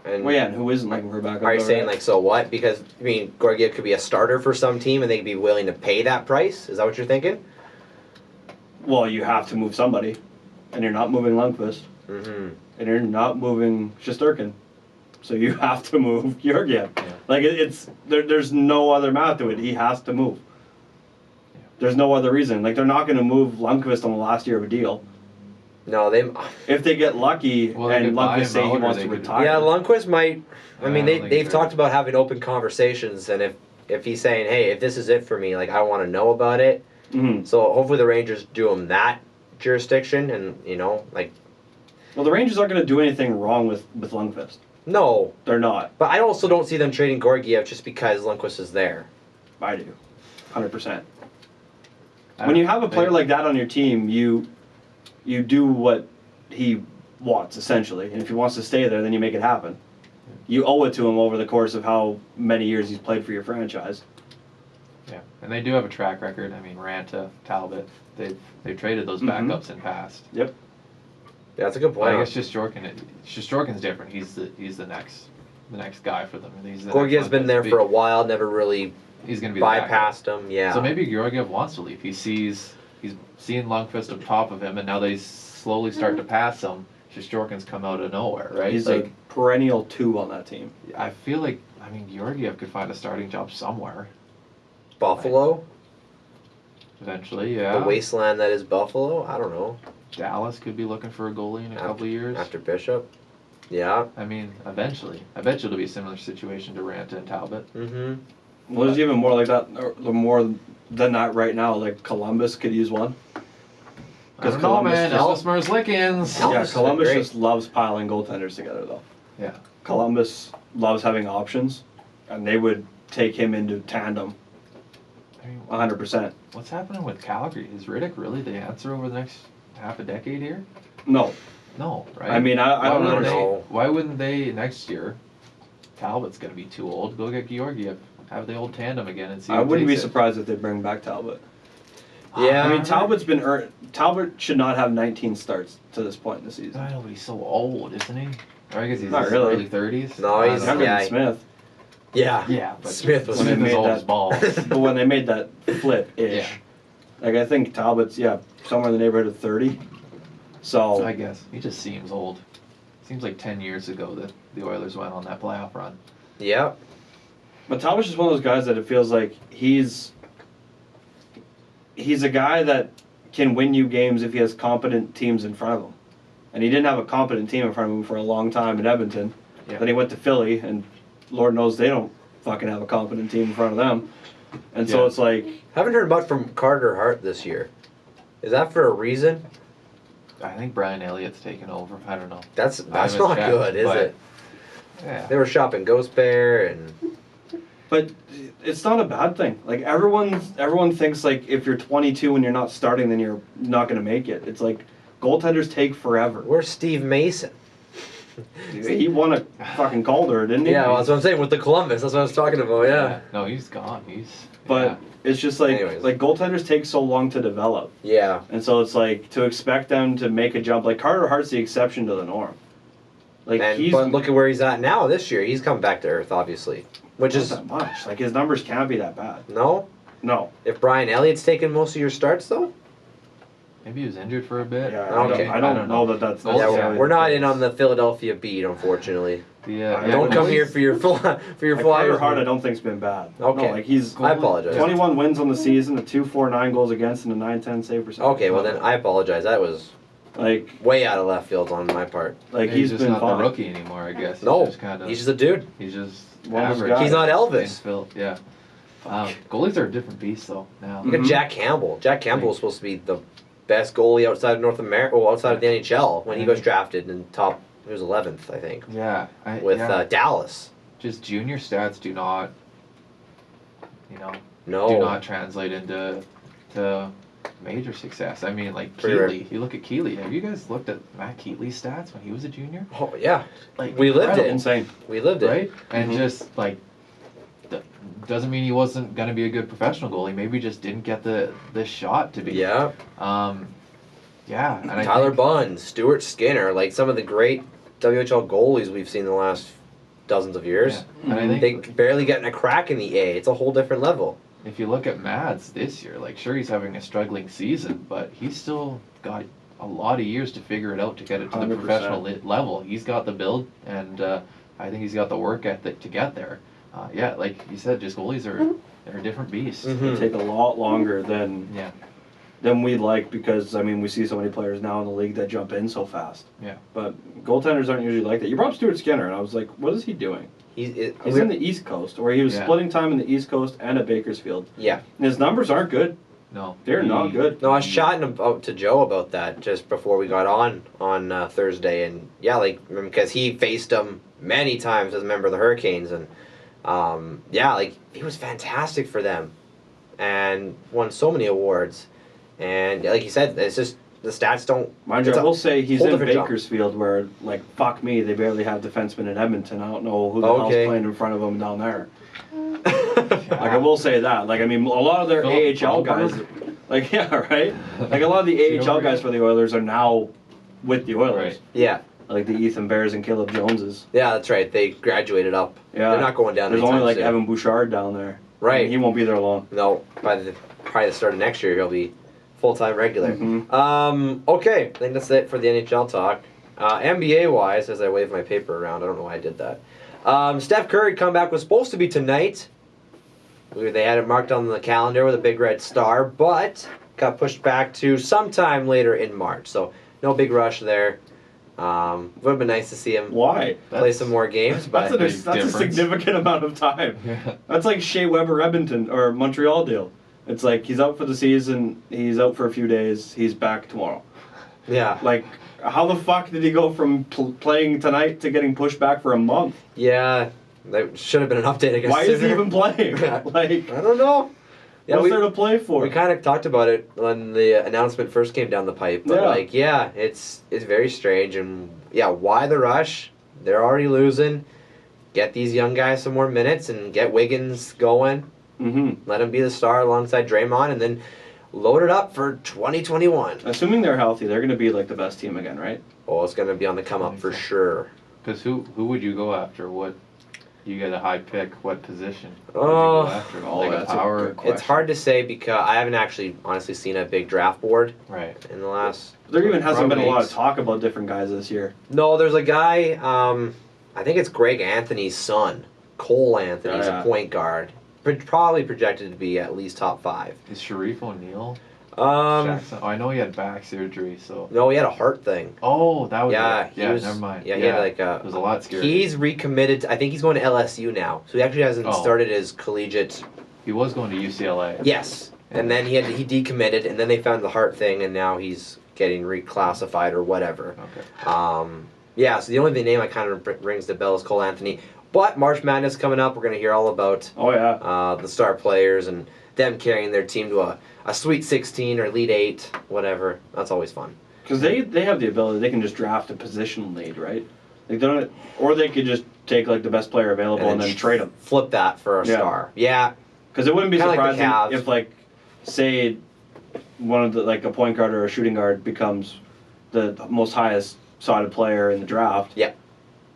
And Well, yeah, and who isn't looking for a backup? are you though, saying, right? like, so what? Because, Georgiev could be a starter for some team and they'd be willing to pay that price? Is that what you're thinking? Well, you have to move somebody. and you're not moving Lundqvist, Mm-hmm. and you're not moving Shesterkin. So you have to move Georgiev. Yeah. Like there's no other math to it. He has to move. Yeah. There's no other reason. Like they're not going to move Lundqvist on the last year of a deal. No, they. If they get lucky Well, they and could buy Lundqvist him say he out, or wants they to could- retire. Yeah, Lundqvist might. I mean, I don't they've think so. talked about having open conversations, and if he's saying, hey, if this is it for me, like I want to know about it. Mm-hmm. So hopefully the Rangers do him that jurisdiction, and like Well, the Rangers aren't going to do anything wrong with Lundqvist. no. They're not. But I also don't see them trading Georgiev just because Lundqvist is there. I do, 100%. I When don't- you have a player they- like that on your team, you do what he wants essentially, and if he wants to stay there, then you make it happen. You owe it to him over the course of how many years he's played for your franchise. Yeah, and they do have a track record. I mean, Ranta, Talbot, they've traded those Mhm. backups in past. Yeah, that's a good Well, I point. guess Shesterkin's different. He's the next guy for them. He's the Georgiev's next been one there to for a be- while, never really He's gonna be the backup. bypassed him. Yeah. So maybe Georgiev wants to leave. He's seeing Lundqvist on top of him, and now they slowly start to pass him. Shesterkin's come out of nowhere, right? He's like, a perennial 2 on that team. I feel like, I mean, Georgiev could find a starting job somewhere Buffalo, eventually. Yeah. the wasteland that is Buffalo. I don't know. Dallas could be looking for a goalie in a couple of years. After Bishop. Yeah. I mean, eventually. I bet you it'll be a similar situation to Ranta and Talbot. Mm-hmm. Well, there's even more like that, or more than that right now. Like Columbus could use one. Because Because Columbus man, just- Elvis Merzlikins. No. Yeah, Columbus Columbus is great. just loves piling goaltenders together, though. Yeah. Columbus loves having options, and they would take him into tandem I mean, 100%. what's happening with Calgary? Is Riddick really the answer over the next half a decade here? No, No, right? I mean, I don't wouldn't know. Why wouldn't they next year? Talbot's gonna be too old. Go get Georgiev. Have the old tandem again and see. I who wouldn't be takes it. surprised if they bring back Talbot. Yeah. I mean, Talbot's been earned. Talbot should not have 19 starts to this point in the season. I know, but he's so old, isn't he? Or I guess he's Not in his really. early 30s. No, I he's don't Younger know. yeah. than Smith. Yeah. Yeah, but Smith was when they Smith is made old that- as balls. But when they made that flip-ish, Yeah. like I think Talbot's somewhere in the neighborhood of 30. So I guess he just seems old. Seems like 10 years ago that the Oilers went on that playoff run. Yeah. But Talbot's just one of those guys that it feels like he's a guy that can win you games if he has competent teams in front of him. And he didn't have a competent team in front of him for a long time in Edmonton. Yeah. Then he went to Philly, and Lord knows they don't fucking have a competent team in front of them. And so Yeah. it's like, Haven't heard much from Carter Hart this year. Is that for a reason? I think Brian Elliott's taken over. I don't know. That's haven't not checked, good, is but- it? Yeah. They were shopping Ghost Bear and but it's not a bad thing. Like everyone thinks like if you're 22 and you're not starting, then you're not going to make it. It's like goaltenders take forever. where's Steve Mason? He won a fucking Calder, didn't he? Yeah, well, that's what I'm saying with the Columbus. That's what I was talking about. Yeah. No, he's gone. He's. But it's just like Anyways. goaltenders take so long to develop, Yeah. and so it's like to expect them to make a jump. Like Carter Hart's the exception to the norm. Like But look at where he's at now this year. He's come back to earth, obviously. Which not is that much. Like his numbers can't be that bad. no. No. If Brian Elliott's taking most of your starts, though. Maybe he was injured for a bit. Yeah. Okay. I don't know that that's Yeah, Yeah, necessarily we're the not case. in on the Philadelphia beat, unfortunately. Don't Don't come here for your Like Flyers. Carter Hart, I don't think's been bad. Okay. No, like he's I apologize. 21 wins on the season, a 2.49 goals against, and a 9.10 save percentage. Okay, well then I apologize. That was Like way out of left field on my part. like he's he's just been not fine. the rookie anymore. I guess. No, He's just kind of. he's just a dude. He's just One of those average. guys. He's not In Elvis. Phil, yeah. Goalies are a different beast though now. Look at Mhm. Jack Campbell. Jack Campbell was supposed to be the best goalie outside of North America, well, outside of the NHL when he was drafted in top. He was 11th, I think, Yeah. with yeah. Dallas. Just junior stats do not. No. Do not translate into major success. I mean, like Pretty rare. Keeley. You look at Keeley. Have you guys looked at Matt Keeley's stats when he was a junior? Oh yeah, Like we lived it. Insane. We lived it. right? And Mhm. just like doesn't mean he wasn't gonna be a good professional goalie. Maybe he just didn't get the shot to be. Yeah. Yeah. And Tyler I think, Bunn, Stuart Skinner, like some of the great WHL goalies we've seen in the last dozens of years. yeah. And I They think barely getting a crack in the A. It's a whole different level. if you look at Mads this year, like sure he's having a struggling season, but he's still got a lot of years to figure it out to get it to the 100%. professional level. He's got the build, and I think he's got the work ethic to get there. Yeah, like you said, just goalies they're a different beast. They take a lot longer than we'd like because I mean we see so many players now in the league that jump in so fast. Yeah. But goaltenders aren't usually like that. You brought up Stuart Skinner, and I was like, what is he doing? He's in the East Coast, or he was splitting time in the East Coast and at Bakersfield. Yeah. And his numbers aren't good. No. They're not good. No, I was chatting to Joe about that just before we got on Thursday, and yeah, like because he faced him many times as a member of the Hurricanes, and yeah, like he was fantastic for them, and won so many awards, and like you said, it's just the stats don't. Mind you, I will say he's in different job. Bakersfield where, like, fuck me, they barely have defensemen in Edmonton. I don't know who the hell's playing in front of them down there. Like, I will say that. Like, I mean, a lot of their AHL guys, like, yeah, right? Like, a lot of the AHL guys for the Oilers are now with the Oilers. Right. Yeah. Like the Ethan Bears and Caleb Joneses. Yeah, that's right. They graduated up. Yeah. They're not going down. There's only like soon. Evan Bouchard down there. Right. And he won't be there long. No, probably the start of next year he'll be full-time regular. Mm-hmm. Okay, I think that's it for the NHL talk. NBA-wise, as I wave my paper around, I don't know why I did that. Steph Curry comeback was supposed to be tonight. They had it marked on the calendar with a big red star, but got pushed back to sometime later in March. So no big rush there. Would have been nice to see him play some more games, but that's a significant amount of time. Yeah. That's like Shea Weber Edmonton or Montreal deal. It's like he's out for the season, he's out for a few days, he's back tomorrow. yeah. Like, how the fuck did he go from playing tonight to getting pushed back for a month? Yeah, that should have been an update, I guess. Why is he even playing? Like, I don't know. Yeah, what's there to play for? We kind of talked about it when the announcement first came down the pipe. But it's very strange, and yeah, why the rush? They're already losing. Get these young guys some more minutes and get Wiggins going. Mm-hmm. Let him be the star alongside Draymond, and then load it up for 2021. Assuming they're healthy, they're going to be like the best team again, right? Oh, it's going to be on the come up for sure. Because who would you go after? What you get a high pick? What position? Would you Oh, go after? oh, Like that's a power. good question. It's hard to say because I haven't actually honestly seen a big draft board Right. in the last. There even hasn't been a lot of weeks. talk about different guys this year. No, there's a guy. I think it's Greg Anthony's son, Cole Anthony's a point guard. Probably projected to be at least top 5. Is Sharif O'Neal? Um, I know he had back surgery, so. no, he had a heart thing. Oh, that was Yeah, it. he Yeah, was- never mind. yeah, he had like it was a lot scarier. He's recommitted. I think he's going to LSU now, so he actually hasn't started his collegiate. He was going to UCLA. Yes, and then he decommitted, and then they found the heart thing, and now he's getting reclassified or whatever. Okay. Yeah, so the only name I kind of rings the bell is Cole Anthony. But March Madness coming up, we're going to hear all about the star players and them carrying their team to a Sweet 16 or Elite 8, whatever. That's always fun. Because they have the ability, they can just draft a position lead, right? Like they don't, or they could just take like the best player available and then trade them. Flip that for a star. Yeah. Because it wouldn't be Kinda like the surprising Cavs. if like, say, one of the like a point guard or a shooting guard becomes the most highest sodded player in the draft. Yeah.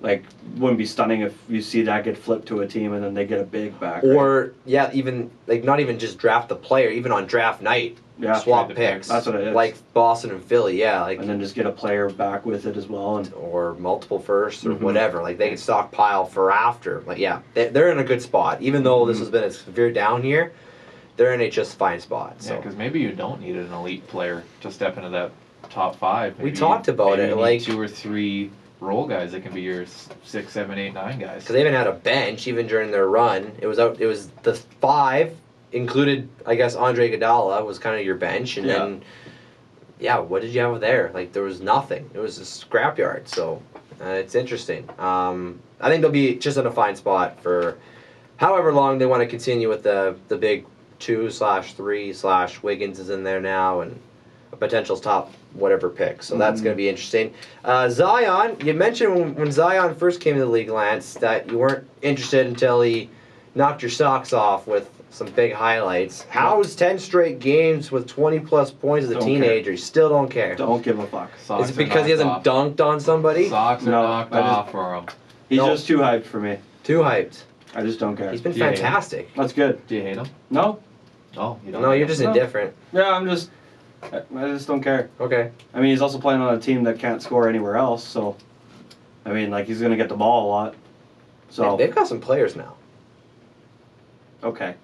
Like, wouldn't be stunning if you see that get flipped to a team and then they get a big back. Or, yeah, even, like, not even just draft the player, even on draft night, swap trade the picks. picks. That's what it is. Like Boston and Philly, yeah. Like, And then just get a player back with it as well. And or multiple firsts or Mhm. whatever. Like, they can stockpile for after. Like, yeah, they're in a good spot. Even though this has been a severe down year, they're in a just fine spot. So. Yeah, because maybe you don't need an elite player to step into that top 5. We Maybe talked about maybe it, you need like- 2 or 3 role guys that can be your 6, 7, 8, 9 guys. Because they even had a bench even during their run. It was the 5 included, I guess, Andre Iguodala was kind of your bench, and then what did you have there? Like there was nothing. It was a scrapyard. So it's interesting. I think they'll be just in a fine spot for however long they want to continue with the big 2/3/ Wiggins is in there now and a potential top whatever pick. So that's going to be interesting. Zion, you mentioned when Zion first came to the league, Lance, that you weren't interested until he knocked your socks off with some big highlights. How's 10 straight games with 20-plus points as a Don't teenager? You still don't care. don't give a fuck. Socks Is it are because he hasn't knocked off. dunked on somebody? Socks are No, knocked I just- off for him. He's No. just too hyped for me. Too hyped. I just don't care. He's been Do you hate him? fantastic. That's good. Do you hate him? No? Oh, you don't. No, hate you're him? just No. indifferent. Yeah, I'm just... I just don't care. Okay. I mean, he's also playing on a team that can't score anywhere else, so I mean, like he's gonna get the ball a lot. So They've got some players now. okay.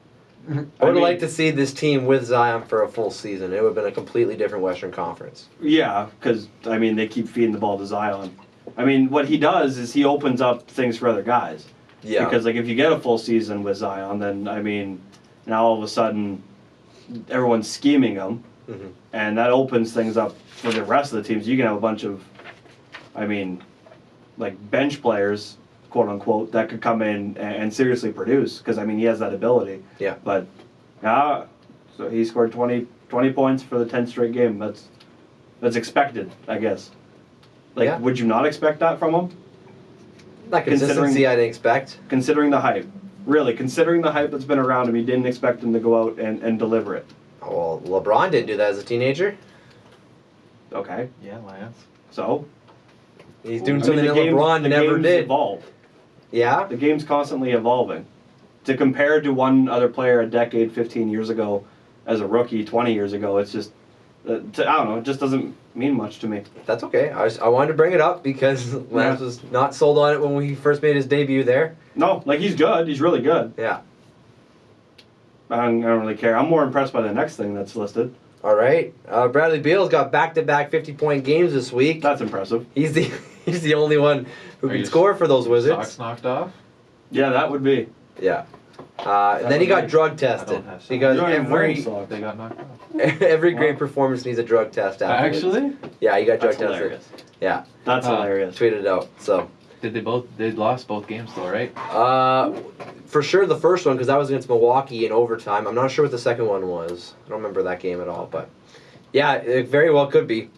I would have liked to see this team with Zion for a full season. It would have been a completely different Western Conference. Yeah, because I mean, they keep feeding the ball to Zion. I mean, what he does is he opens up things for other guys. Yeah. Because like if you get a full season with Zion, then I mean, now all of a sudden everyone's scheming him, Mhm. and that opens things up for the rest of the teams. You can have a bunch of, I mean, like bench players, quote unquote, that could come in and seriously produce. Because I mean, he has that ability. Yeah. But so he scored 20 points for the 10th straight game. That's expected, I guess. Like, Yeah. would you not expect that from him? That consistency I didn't expect. Considering the hype. Really, considering the hype that's been around him, you didn't expect him to go out and deliver it. Well, LeBron didn't do that as a teenager. Okay, Yeah, Lance. so? He's doing I something mean, that LeBron the never game's did. Evolved. Yeah? The game's constantly evolving. To compare to one other player a decade, 15 years ago, as a rookie 20 years ago, it's just, I don't know, it just doesn't mean much to me. That's okay. I wanted to bring it up because Lance was not sold on it when he first made his debut there. No, like he's good, he's really good. Yeah. I don't really care. I'm more impressed by the next thing that's listed. All right. Bradley Beal's got back-to-back 50-point games this week. That's impressive. He's the only one who Are can your score for those Wizards. Socks knocked off? Yeah, that would be. Yeah. And then he got drug tested have socks. because You don't even wear every socks. They got knocked off. every great Wow. performance needs a drug test afterwards. Actually? Yeah, he got drug That's tested. hilarious. Yeah, That's hilarious. tweeted it out. So, They lost both games though, right? for sure the first one because that was against Milwaukee in overtime. I'm not sure what the second one was. I don't remember that game at all. But yeah, it very well could be.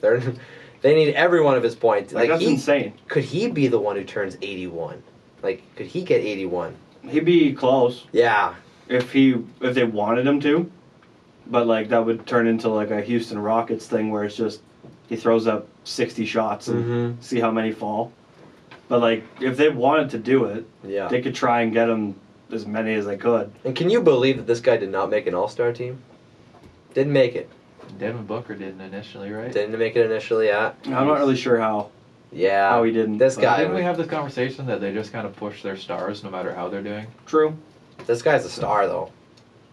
They need every one of his points. Like, that's insane. Could he be the one who turns 81? Like, could he get 81? He'd be close Yeah. if they wanted him to, but like that would turn into like a Houston Rockets thing where it's just he throws up 60 shots and Mhm. see how many fall. But like if they wanted to do it, Yeah. they could try and get him as many as they could. And can you believe that this guy did not make an All-Star team? Didn't make it. Devin Booker didn't initially, right? Didn't make it initially. Yeah. I'm not really sure how Yeah. he didn't. This but- guy. Didn't we have this conversation that they just kind of push their stars no matter how they're doing? True. This guy's a star though.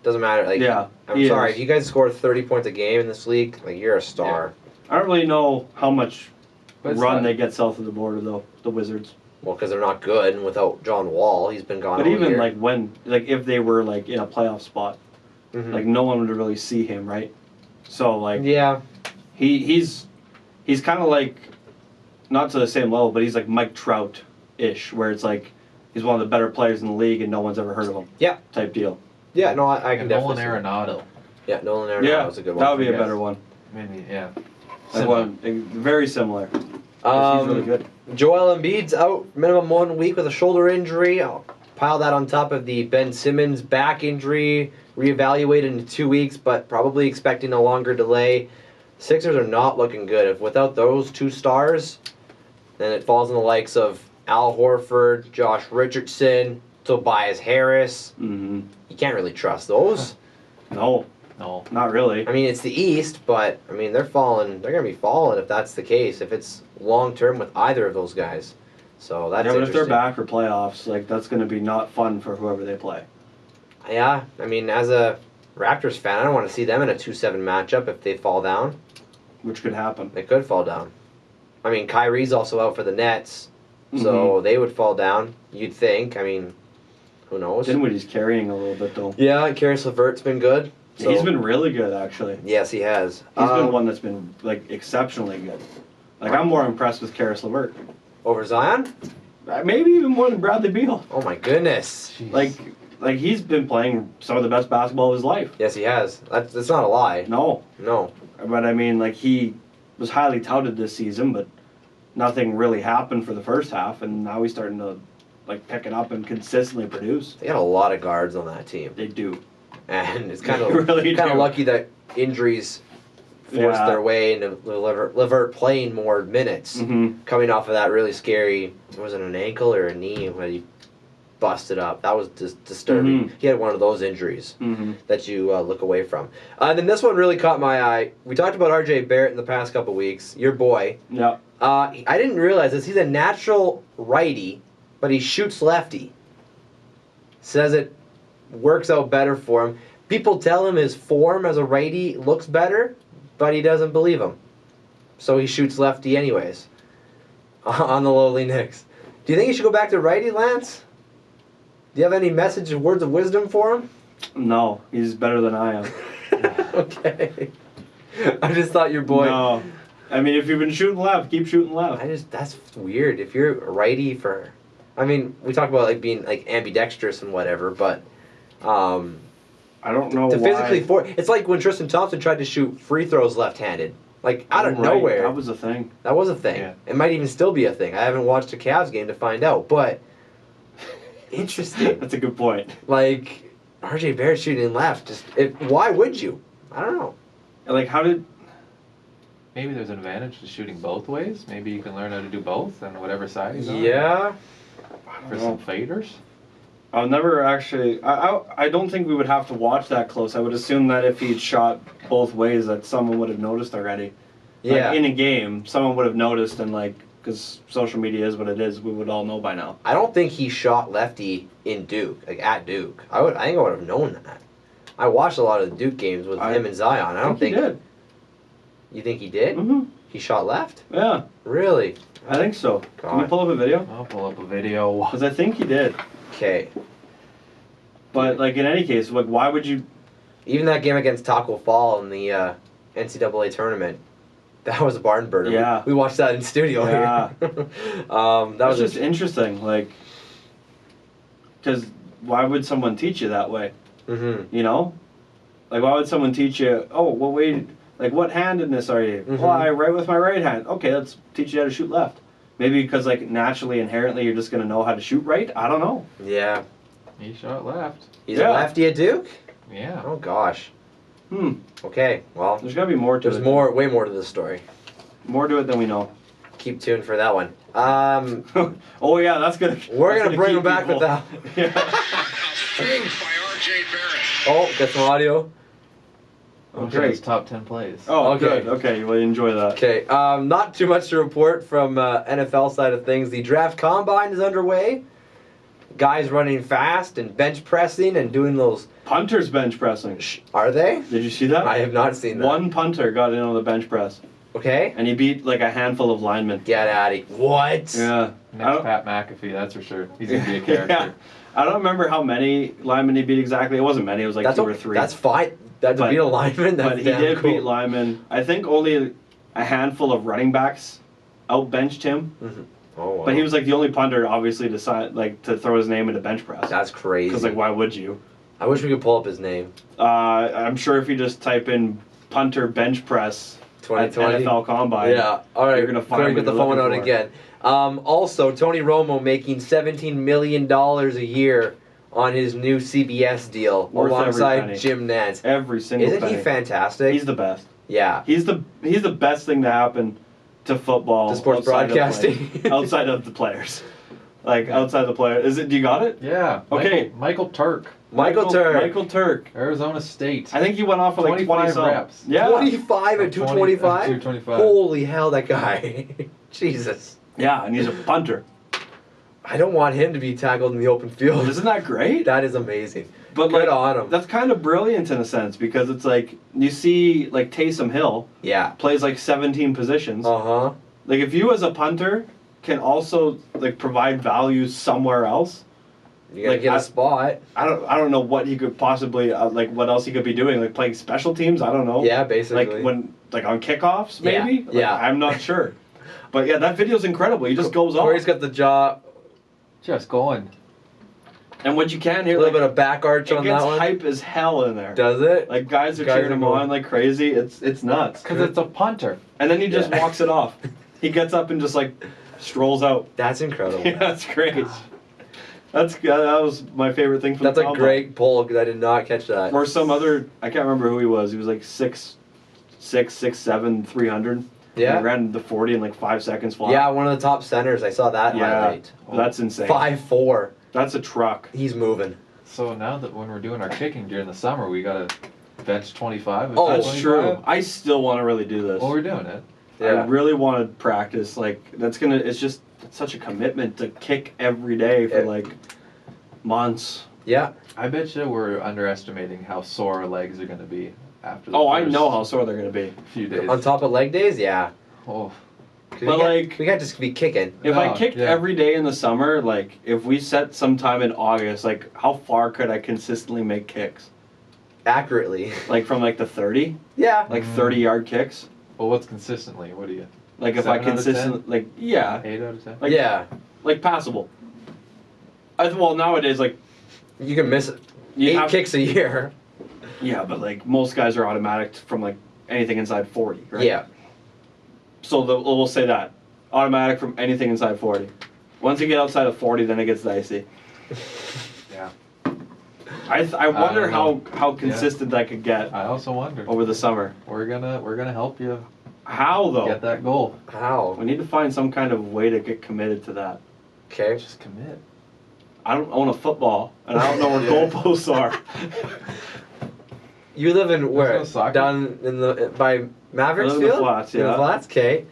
Doesn't matter. Like. Yeah, I'm he sorry is. if you guys score 30 points a game in this league. Like you're a star. I don't really know how much But it's run not- they get south of the border though. The Wizards. Well, because they're not good, and without John Wall, he's been gone. But all even year. like if they were like in a playoff spot, Mhm. like no one would really see him, right? So like Yeah. he's kind of like not to the same level, but he's like Mike Trout ish, where it's like he's one of the better players in the league and no one's ever heard of him. Yeah. Type deal. Yeah. No, I can And definitely. Nolan see that. Arenado. Yeah, Nolan Arenado Yeah, was a good one. that would be for a you better guys. one. Maybe, yeah. Like one, very similar. 'Cause he's really good. Joel Embiid's out minimum 1 week with a shoulder injury. I'll pile that on top of the Ben Simmons back injury, reevaluated in 2 weeks, but probably expecting a longer delay. Sixers are not looking good. If without those two stars, then it falls on the likes of Al Horford, Josh Richardson, Tobias Harris. Mm-hmm. You can't really trust those. No, No. not really. I mean, it's the East, but I mean, they're falling. They're gonna be falling if that's the case. If it's long term with either of those guys, so that's Yeah, but if they're interesting. back for playoffs, like that's going to be not fun for whoever they play. Yeah, I mean, as a Raptors fan, I don't want to see them in a 2-7 matchup if they fall down. Which could happen. They could fall down. I mean, Kyrie's also out for the Nets, so they would fall down. You'd think. I mean, who knows? Dinwiddie's carrying a little bit though. Yeah, Karis LeVert's been good. So. He's been really good actually. Yes, he has. He's been one that's been like exceptionally good. Like I'm more impressed with Karis LeVert. Over Zion? Maybe even more than Bradley Beal. Oh my goodness. Jeez. Like he's been playing some of the best basketball of his life. Yes, he has. That's not a lie. No, No. but I mean like he was highly touted this season, but nothing really happened for the first half, and now he's starting to like pick it up and consistently produce. They got a lot of guards on that team. They do. And it's kind They of really kind of do. lucky that injuries forced Yeah. their way into LeVert playing more minutes, Mm-hmm. coming off of that really scary. Was it an ankle or a knee? Where he busted up. That was disturbing. Mhm. He had one of those injuries Mm-hmm. that you look away from. And then this one really caught my eye. We talked about RJ Barrett in the past couple weeks. Your boy. Yeah. I didn't realize this. He's a natural righty, but he shoots lefty. Says it works out better for him. People tell him his form as a righty looks better, but he doesn't believe him. So he shoots lefty anyways on the lowly Knicks. Do you think he should go back to righty, Lance? Do you have any message of words of wisdom for him? No, he's better than I am. Okay. I just thought your boy... No. I mean, if you've been shooting left, keep shooting left. That's weird. If you're a righty for... I mean, we talk about like being like ambidextrous and whatever, but... I don't know to why. physically it's like when Tristan Thompson tried to shoot free throws left-handed, like out of Right, nowhere. That was a thing. That was a thing. Yeah. It might even still be a thing. I haven't watched a Cavs game to find out, but interesting. That's a good point. Like RJ Barrett shooting left, why would you? I don't know. Like, how did... Maybe there's an advantage to shooting both ways. Maybe you can learn how to do both on whatever side he's on. Yeah. For some faders. I'll never actually... I don't think we would have to watch that close. I would assume that if he'd shot both ways that someone would have noticed already. Yeah. Like, in a game, someone would have noticed, and like, because social media is what it is, we would all know by now. I don't think he shot lefty in Duke, like at Duke. I think I would have known that. I watched a lot of the Duke games with him and Zion. I don't think he did. You think he did? Mm-hmm. He shot left? Yeah, Really? I think so. Can you God. pull up a video? I'll pull up a video. Because I think he did. Okay. But like, in any case, like, why would you... Even that game against Taco Fall in the NCAA tournament, that was a barn burner. Yeah. We watched that in studio Yeah. here. That That's was just interesting, like... Because why would someone teach you that way? Mm-hmm. You know? Like, why would someone teach you, oh, what way... Like, what handedness are you? Mhm. Well, I write with my right hand. Okay, let's teach you how to shoot left. Maybe because, like, naturally, inherently, you're just going to know how to shoot right? I don't know. Yeah. He shot left. He's Yeah. a lefty at Duke? Yeah. Oh, gosh. Hmm. Okay, well, There's got to be more to there's it. way more to this story. More to it than we know. Keep tuned for that one. Oh, yeah, that's good. We're going to bring him back with that. Yeah. by R.J. Barrett. Oh, get some audio. Okay, great. his top 10 plays. Oh, Okay. good. Okay, well, enjoy that. Okay, not too much to report from NFL side of things. The draft combine is underway. Guys running fast and bench pressing and doing those. Punter's bench pressing. Are they? Did you see that? I have not seen that. One punter got in on the bench press, Okay. and he beat like a handful of linemen. Get out of here. What? Yeah. I Next don't, Pat McAfee, that's for sure. He's going to be a character. yeah. I don't remember how many linemen he beat exactly. It wasn't many. It was like two or three. That's fine. That to But- beat a lineman, that's But he damn did cool. beat linemen. I think only a handful of running backs outbenched him. Oh, wow. But he was like the only punter, obviously, to throw his name into bench press. That's crazy. Because like, why would you? I wish we could pull up his name. I'm sure if you just type in punter bench press at 2020. NFL Combine. Yeah. All right. You're gonna find Go what get the you're phone looking out for. again. Also, Tony Romo making $17 million a year on his new CBS deal Worth every alongside penny. Jim Nantz. Every single Isn't penny. he fantastic? He's the best. Yeah. He's the best thing to happen to football. To sports outside of broadcasting. outside of the players. Like, outside the players. Do you got it? Yeah. Okay. Michael Turk, Michael Turk. Michael Turk. Arizona State. I think he went off for like 25 20 reps. Yeah. 25 at 225? 225. Holy hell, that guy. Jesus. Yeah, and he's a punter. I don't want him to be tackled in the open field. Isn't that great? That is amazing. But Good like, on him. that's kind of brilliant in a sense because it's like you see like Taysom Hill Yeah. plays like 17 positions. Uh-huh. Like if you as a punter can also like provide value somewhere else, You gotta Like, get I- a spot. I don't know what he could possibly like what else he could be doing, like playing special teams. I don't know. Yeah, basically. Like when like on kickoffs Yeah, maybe. Like, yeah. I'm not sure. But yeah, that video's incredible. He just goes Corey's off. got the jaw. Just going. And what you can A hear, little like, bit of back arch it on gets that one. hype as hell in there. Does it? Like guys are Guys cheering are him going- on like crazy. It's nuts. Because it's a punter. And then he just Yeah. walks it off. He gets up and just like strolls out. That's incredible. Yeah, that's great. That was my favorite thing from That's the a combine. great pull because I did not catch that. Or some other, I can't remember who he was. He was like 6'7", 300. Yeah. He ran the 40 in like 5 seconds flat. Yeah, one of the top centers. I saw that Yeah. highlight. That's insane. 5'4". That's a truck. He's moving. So now that when we're doing our kicking during the summer, we gotta bench 25. Oh, That's 25? true. I still want to really do this. Well, we're doing it. I really want to practice. Like, it's just such a commitment to kick every day for like months. Yeah. I bet you we're underestimating how sore our legs are gonna be after the I first know how sore they're going to be. few days. On top of leg days, yeah. Oh, 'Cause But, we can't just be kicking. If I No, kicked yeah. every day in the summer, like, if we set some time in August, like, how far could I consistently make kicks? Accurately. Like, from, like, the 30? Yeah. Like, 30-yard kicks? well, what's consistently? What do you? Like, if I 7 out of 10? consistently, like, yeah. 8 out of 10. Like, yeah. Like, passable. Well, nowadays, like, You can miss you 8 have kicks a year. Yeah, but, like, most guys are automatic from, like, anything inside 40, right? Yeah. So we'll say that. Automatic from anything inside 40. Once you get outside of 40, then it gets dicey. Yeah. I wonder don't how consistent I could get I also wonder. over the summer. We're gonna help you How, though? get that goal. How? We need to find some kind of way to get committed to that. Okay. Just commit. I don't own a football, and I don't know where Yeah. goalposts are. You live in where? no soccer? Down in the by Mavericks I live in the Field? flats, In the yeah. flats, okay.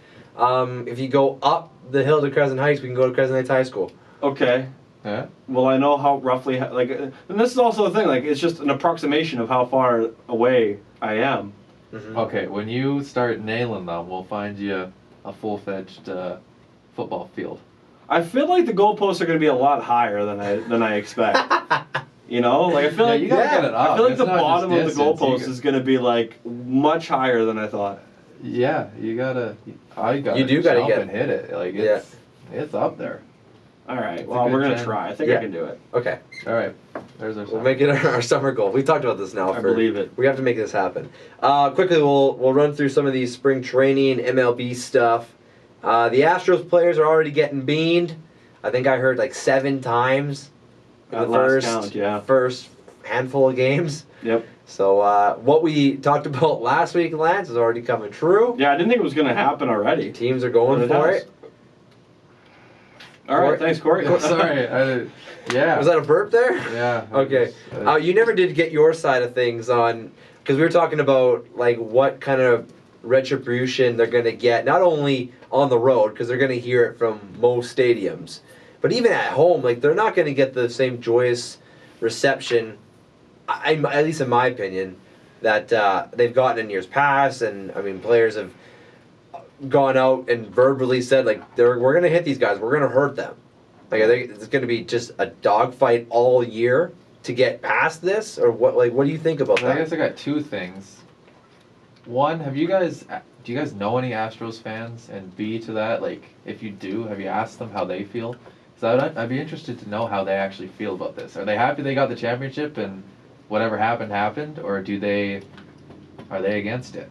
If you go up the hill to Crescent Heights, we can go to Crescent Heights High School. Okay. Yeah. Well, I know how roughly, like, and this is also the thing, like, it's just an approximation of how far away I am. Mm-hmm. Okay, when you start nailing them, we'll find you a full-fledged football field. I feel like the goalposts are going to be a lot higher than I expect. You know, like I feel Yeah, like you gotta get it up. I feel like It's the not just bottom of the distance, you goalpost got- is going to be like much higher than I thought. Yeah, you gotta. I gotta. You do gotta jump get- and hit it. Like Yeah. it's up there. All right, It's a well good we're gonna trend. try. I think Yeah. I can do it. Okay. All right, there's our. We'll make it our summer goal. We talked about this now. I believe it. We have to make this happen. Quickly, we'll run through some of these spring training MLB stuff. The Astros players are already getting beaned. I think I heard like 7 times in At the last count, yeah. first handful of games. Yep. So what we talked about last week, Lance, is already coming true. Yeah, I didn't think it was gonna happen already. Teams are going But for has. it. All right, Corey- thanks, Corey. Sorry. Yeah. Was that a burp there? Yeah. I Okay. just, You never did get your side of things on, because we were talking about like what kind of retribution they're going to get, not only on the road, because they're going to hear it from most stadiums, but even at home, like they're not going to get the same joyous reception, at least in my opinion, that they've gotten in years past. And I mean, players have gone out and verbally said like we're going to hit these guys, we're going to hurt them. Like, I think it's going to be just a dogfight all year to get past this, or what? Like, what do you think about I that? guess I got 2 things. One, do you guys know any Astros fans? And B, to that, like, if you do, have you asked them how they feel? So I'd be interested to know how they actually feel about this. Are they happy they got the championship and whatever happened, or are they against it?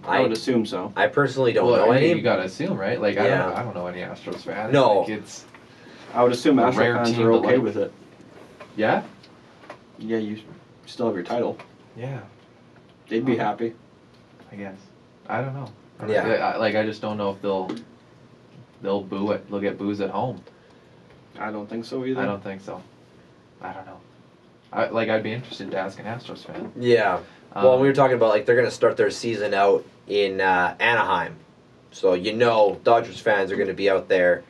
I would assume so. I personally don't Well, know I mean, any. you gotta assume, right? Like, Yeah. I don't know any Astros fans. No. Like, it's I would assume A Astro rare fans team are to okay like. with it. yeah, Yeah, you still have your title. yeah. They'd be happy. I guess. I don't know. Yeah. I just don't know if they'll boo it. They'll get boos at home. I don't think so either. I don't think so. I don't know. I'd be interested to ask an Astros fan. Yeah. Well, we were talking about like they're going to start their season out in Anaheim, so Dodgers fans are going to be out there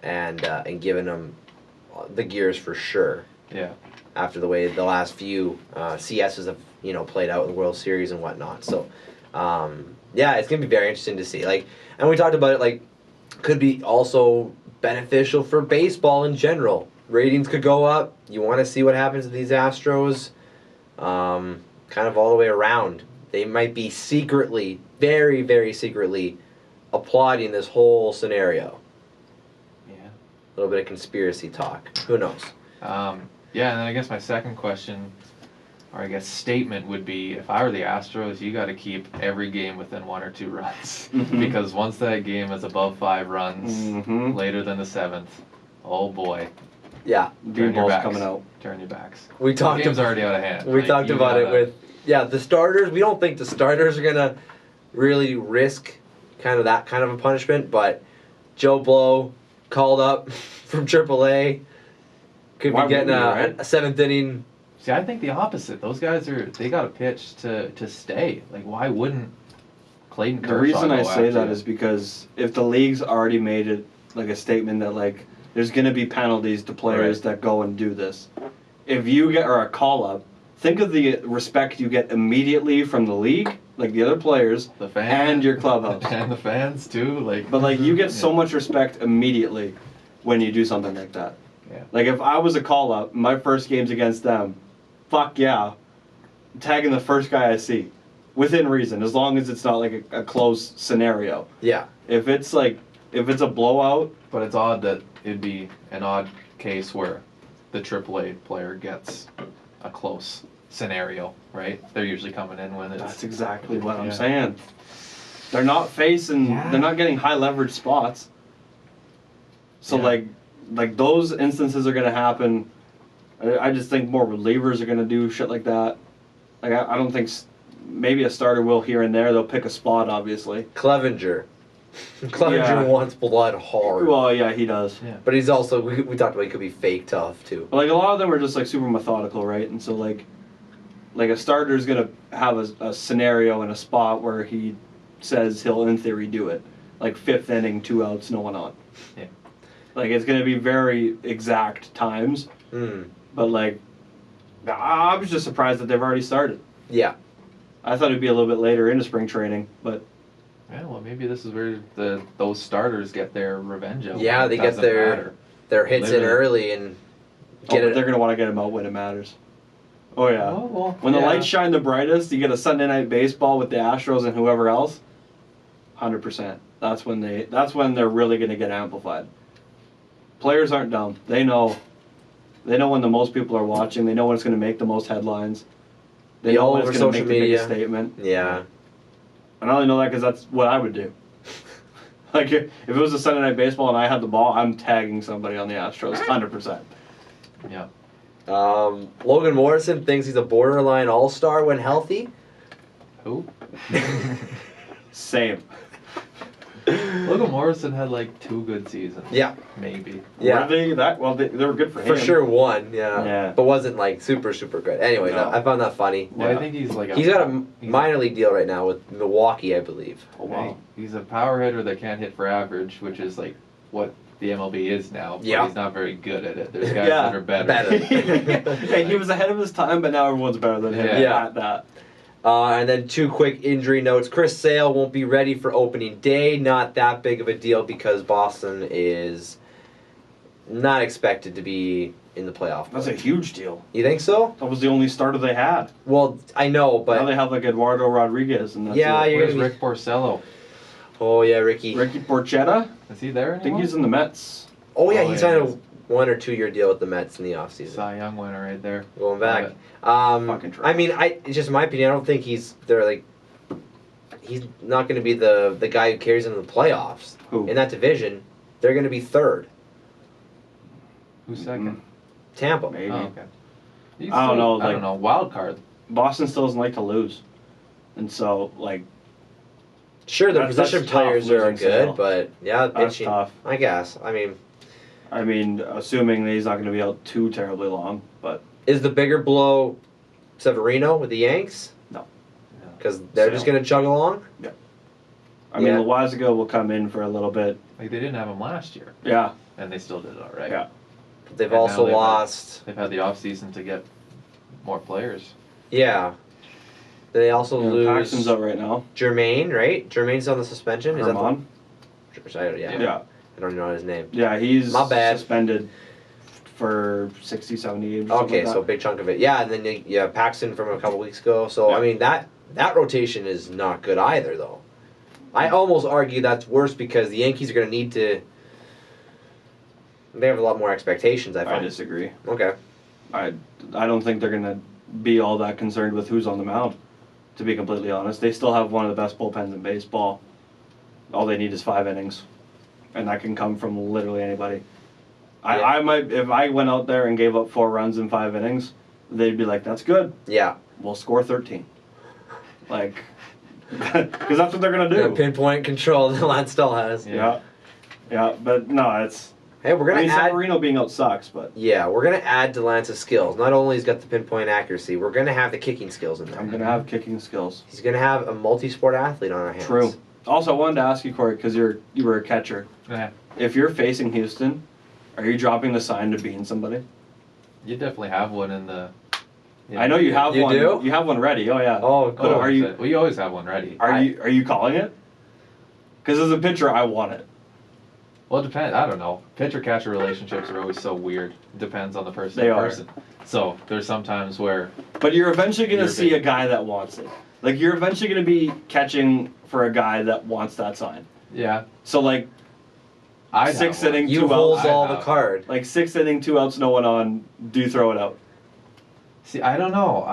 and giving them the gears for sure. Yeah. After the way the last few CSs have played out in the World Series and whatnot, so yeah, it's gonna be very interesting to see. Like, and we talked about it. Like, could be also beneficial for baseball in general. Ratings could go up. You want to see what happens to these Astros, kind of all the way around. They might be secretly, very, very secretly, applauding this whole scenario. Yeah. A little bit of conspiracy talk. Who knows? Yeah, and then I guess my second question, or I guess statement, would be if I were the Astros, you got to keep every game within 1 or 2 runs. Mhm. Because once that game is above 5 runs, Mhm. later than the 7th, oh boy, Yeah, turn your Beanball's backs. coming out. Turn your backs. we The talked. game's already out of hand. We Like, talked you about it gotta- with the starters. We don't think the starters are gonna really risk that kind of a punishment, but Joe Blow called up from AAA. Could Why be getting wouldn't he, right? a seventh inning. See, I think the opposite. Those guys they got to pitch to stay. Like, why wouldn't Clayton Kershaw The reason go I say after that you? is because if the league's already made it like a statement that like there's going to be penalties to players that go and do this. If you get or a call up, think of the respect you get immediately from the league, like the other players, the fans and your clubhouse. and the fans too. Like, But like you get so Yeah. much respect immediately when you do something like that. Yeah. Like if I was a call up, my first game's against them, fuck yeah, tagging the first guy I see, within reason, as long as it's not like a close scenario. Yeah. If it's a blowout, But it's odd that it'd be an odd case where the AAA player gets a close scenario, right? They're usually coming in when it's that's exactly what I'm Yeah. saying. They're not facing, Yeah. they're not getting high leverage spots. So Yeah. like those instances are gonna happen. I just think more relievers are gonna do shit like that. Like I don't think maybe a starter will here and there. They'll pick a spot, obviously. Clevenger. Clevenger Yeah. wants blood hard. Well, yeah, he does. yeah. But he's also, we talked about he could be fake tough too. But like a lot of them are just like super methodical, right? And so like a starter's gonna have a scenario and a spot where he says he'll in theory do it, like fifth inning, 2 outs, no one on. Yeah. Like it's gonna be very exact times, Hmm. but like I was just surprised that they've already started. Yeah. I thought it'd be a little bit later into spring training, but Yeah, well, maybe this is where those starters get their revenge out. Yeah, It they get doesn't their matter. their hits in Literally. early and get but it. they're gonna want to get him out when it matters. Oh yeah. Oh, well, When the yeah. lights shine the brightest, you get a Sunday night baseball with the Astros and whoever else. 100%. That's when they're really going to get amplified. Players aren't dumb. They know when the most people are watching. They know when it's going to make the most headlines. They Be know all when over it's going to social make the biggest media. statement. Yeah. And I only know that because that's what I would do. Like if it was a Sunday night baseball and I had the ball, I'm tagging somebody on the Astros. 100%. Yeah. Logan Morrison thinks he's a borderline all-star when healthy. Who? Same. Logan Morrison had like 2 good seasons. Yeah. Maybe. Yeah. Were they that? Well, they were good for him. For sure one, yeah. Yeah. But wasn't like super good. Anyway, No. I found that funny. Well, Yeah. I think he's like He's got a minor league deal right now with Milwaukee, I believe. Oh, wow. He's a power hitter that can't hit for average, which is like what the MLB is now. But Yeah. he's not very good at it. There's guys Yeah. that are better. Better. Yeah, he was ahead of his time, but now everyone's better than him Yeah. at that. And then 2 quick injury notes. Chris Sale won't be ready for opening day. Not that big of a deal because Boston is not expected to be in the playoff. That's a huge deal. You think so? That was the only starter they had. Well, I know, Now but they have like Eduardo Rodriguez, and that's Yeah, it. you're Where's gonna be- Rick Porcello? oh yeah, Ricky. Ricky Porchetta. Is he there I think anymore? he's in the Mets. Oh yeah, Oh, he yeah, signed he is. a 1 or 2 year deal with the Mets in the offseason. Cy Young winner right there. Going Love back. it. Fucking trash. I mean, it's just my opinion. I don't think he's not going to be the guy who carries them to the playoffs. Who? In that division, they're going to be third. Who's second? Tampa. Maybe. Oh, okay. He's I don't know, I like- don't know. Wild card. Boston still doesn't like to lose, and so like Sure, the That's position tough players are losing good, Sale. but yeah, that's pitching. tough. I guess. I mean, Assuming that he's not going to be out too terribly long, but is the bigger blow Severino with the Yanks? No. Because they're just Sale. going to chug along. I mean Yeah. Loaisiga will come in for a little bit. Like they didn't have him last year, Yeah, and they still did all right. Yeah. But they've And also now they've had- lost. They've had the off season to get more players. Yeah. They also lose Paxton's out right now. Jermaine, right? Jermaine's on the suspension. Is that Herman. yeah. Yeah. I don't know his name. Yeah, he's My bad. suspended for 60, 70 games. or something Okay, like so a that. big chunk of it. Yeah, and then you have Paxton from a couple weeks ago. So Yeah. I mean that rotation is not good either, though. I almost argue that's worse because the Yankees are going to need to. They have a lot more expectations. I I find. disagree. Okay. I don't think they're gonna be all that concerned with who's on the mound. To be completely honest, they still have one of the best bullpens in baseball. All they need is 5 innings, and that can come from literally anybody. Yeah. I might if I went out there and gave up 4 runs in 5 innings, they'd be like, "That's good. Yeah. We'll score 13." Like, because that's what they're gonna do. The pinpoint control that Lance still has. Yeah, yeah, but no, Hey, we're I gonna mean, add. San Marino being out sucks, but Yeah, we're gonna add to Lance's skills. Not only he's got the pinpoint accuracy, we're gonna have the kicking skills in there. I'm gonna have kicking skills. He's gonna have a multi-sport athlete on our hands. True. Also, I wanted to ask you, Corey, because you were a catcher. Yeah. If you're facing Houston, are you dropping the sign to bean somebody? You definitely have one in the. I know you have You one. do? You have one ready. Oh yeah. Oh, But cool. are you Well, you always have one ready. are you calling it? Because as a pitcher, I want it. Well, it depends. I don't know. Pitcher-catcher relationships are always so weird. It depends on the person. They to are. person. So there's sometimes where. But you're eventually gonna You're see big. a guy that wants it. Like you're eventually gonna be catching for a guy that wants that sign. Yeah. So like I'd Sixth have one. inning. You 2 hold outs. all I the have. card. Like 6th inning, 2 outs, no one on. Do you throw it out? See, I don't know.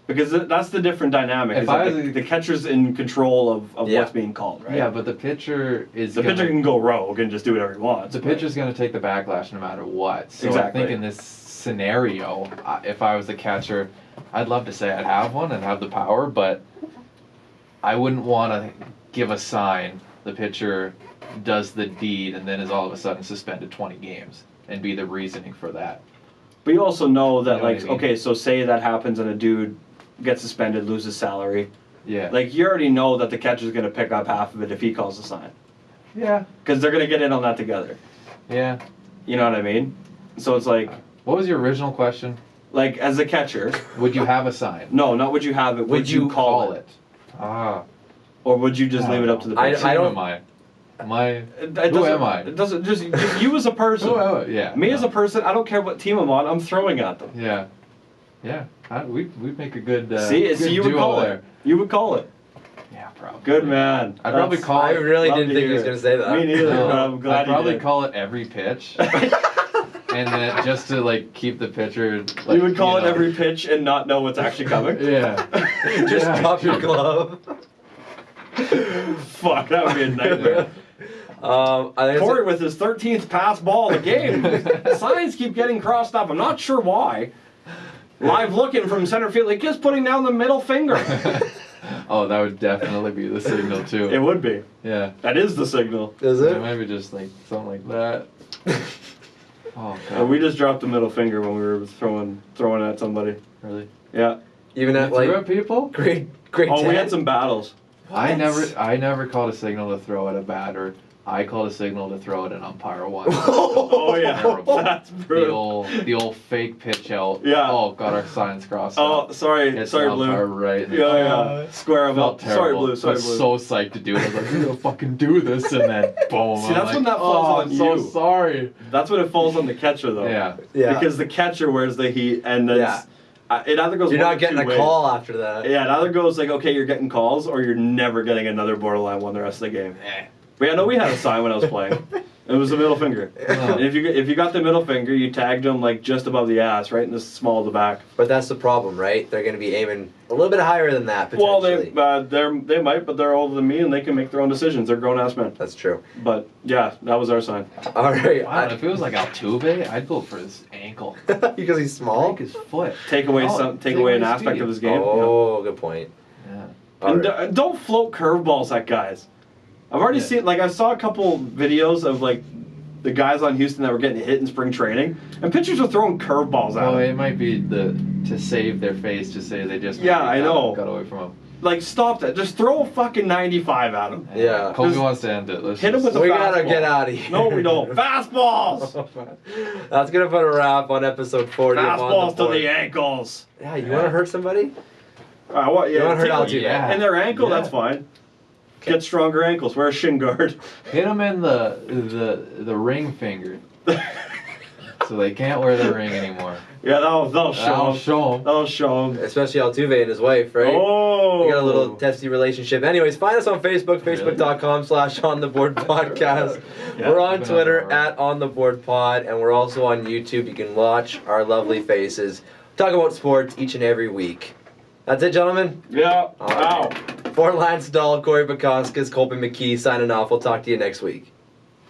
Because that's the different dynamic. If Is that I was the, a- the catcher's in control of Yeah. what's being called, right? Yeah, but the pitcher is. The pitcher can go rogue and just do whatever he wants. The pitcher's going to take the backlash no matter what. So Exactly. I think in this scenario, if I was the catcher, I'd love to say I'd have one and have the power, but I wouldn't want to give a sign. The pitcher does the deed and then is all of a sudden suspended 20 games and be the reasoning for that. But you also know that, You know what like, I mean? okay, so say that happens and a dude gets suspended, loses salary. Yeah. Like, you already know that the catcher's going to pick up half of it if he calls a sign. Yeah. Because they're going to get in on that together. Yeah. You know what I mean? So it's like, What was your original question? as a catcher, Would you have a sign? no, not would you have it, would you call it? Ah. Or would you just leave it up to the I- pitcher? I don't- Who am I? Am I? It Who doesn't- am I? It doesn't, just you as a person. Who am I? Yeah. Me no. as a person, I don't care what team I'm on, I'm throwing at them. Yeah. Yeah. We'd make a good. See, good so you would duo call there. it. You would call it. Yeah, probably. Good man. I'd probably That's- call I it. really Love didn't to think he was hear gonna say that. Me neither, No, but I'm glad I'd probably you did. call it every pitch. And then just to like keep the pitcher. Like, You would call it know. every pitch and not know what's actually coming? Yeah. Just Yeah. drop your glove. Fuck, that would be a nightmare. I think Corey with his 13th pass ball of the game. Signs keep getting crossed up. I'm not sure why. Live looking from center field, like just putting down the middle finger. Oh, that would definitely be the signal too. It would be. Yeah. That is the signal. is So it? maybe just like something like that. Oh god. We just dropped the middle finger when we were throwing at somebody. Really? Yeah. Even You at threw like at people? grade Oh, 10? we had some battles. I never called a signal to throw at a batter. I called a signal to throw at an umpire once. Oh yeah, Terrible. that's the brutal. old fake pitch out. Yeah. Oh, got our signs crossed Oh, out. sorry, It's sorry, the umpire blue. right. in the- Yeah. Square him Felt up. terrible. Sorry, blue. I Sorry, was blue. so psyched to do it. I was like, I'm gonna fucking do this, and then boom. See, I'm that's like, when that falls oh, on I'm so you. sorry. That's when it falls on the catcher, though. Yeah. Yeah. Because the catcher wears the heat, and then Yeah. It either goes. You're one not of getting two a ways. call after that. Yeah, it either goes like, okay, you're getting calls, or you're never getting another borderline one the rest of the game. But yeah, no, we had a sign when I was playing. It was the middle finger. And if you got the middle finger, you tagged him like just above the ass, right in the small of the back. But that's the problem, right? They're going to be aiming a little bit higher than that, Well, potentially. they might, but they're older than me, and they can make their own decisions. They're grown ass men. That's true. But yeah, that was our sign. All right. Wow, if it was like Altuve, I'd go for his ankle. Because he's small? Break his foot. Take away Oh, take away an his aspect speed. of his game. Oh, good point. Yeah. All And right. don't float curveballs at guys. I've already Yeah. seen, like, I saw a couple videos of, like, the guys on Houston that were getting hit in spring training, and pitchers were throwing curveballs at Well, them. it might be to save their face to say they just Yeah, maybe I know. got away from him. Like, stop that. Just throw a fucking 95 at him. Yeah. Kobe Just wants to end it. Let's hit him just- with the We gotta fastball. get out of here. No, we don't. Fastballs! That's gonna put a wrap on episode 40 of On Fastballs the to Board. the ankles. Yeah, you wanna hurt somebody? What? Yeah, You wanna hurt take- Altuve? Yeah. And their ankle, Yeah. that's fine. Get stronger ankles. Wear a shin guard. Hit him in the ring finger, so they can't wear the ring anymore. Yeah, that'll show I'll him. show him. That'll show him. Especially Altuve and his wife, right? Oh! We got a little testy relationship. Anyways, find us on Facebook, facebook.com/ontheboardpodcast. Yeah, We're on we've been on Twitter the road. @ontheboardpod, and we're also on YouTube. You can watch our lovely faces talk about sports each and every week. That's it, gentlemen. Yeah. All Ow. right. For Lance Dahl, Corey Bukowskis, Colby McKee signing off. We'll talk to you next week.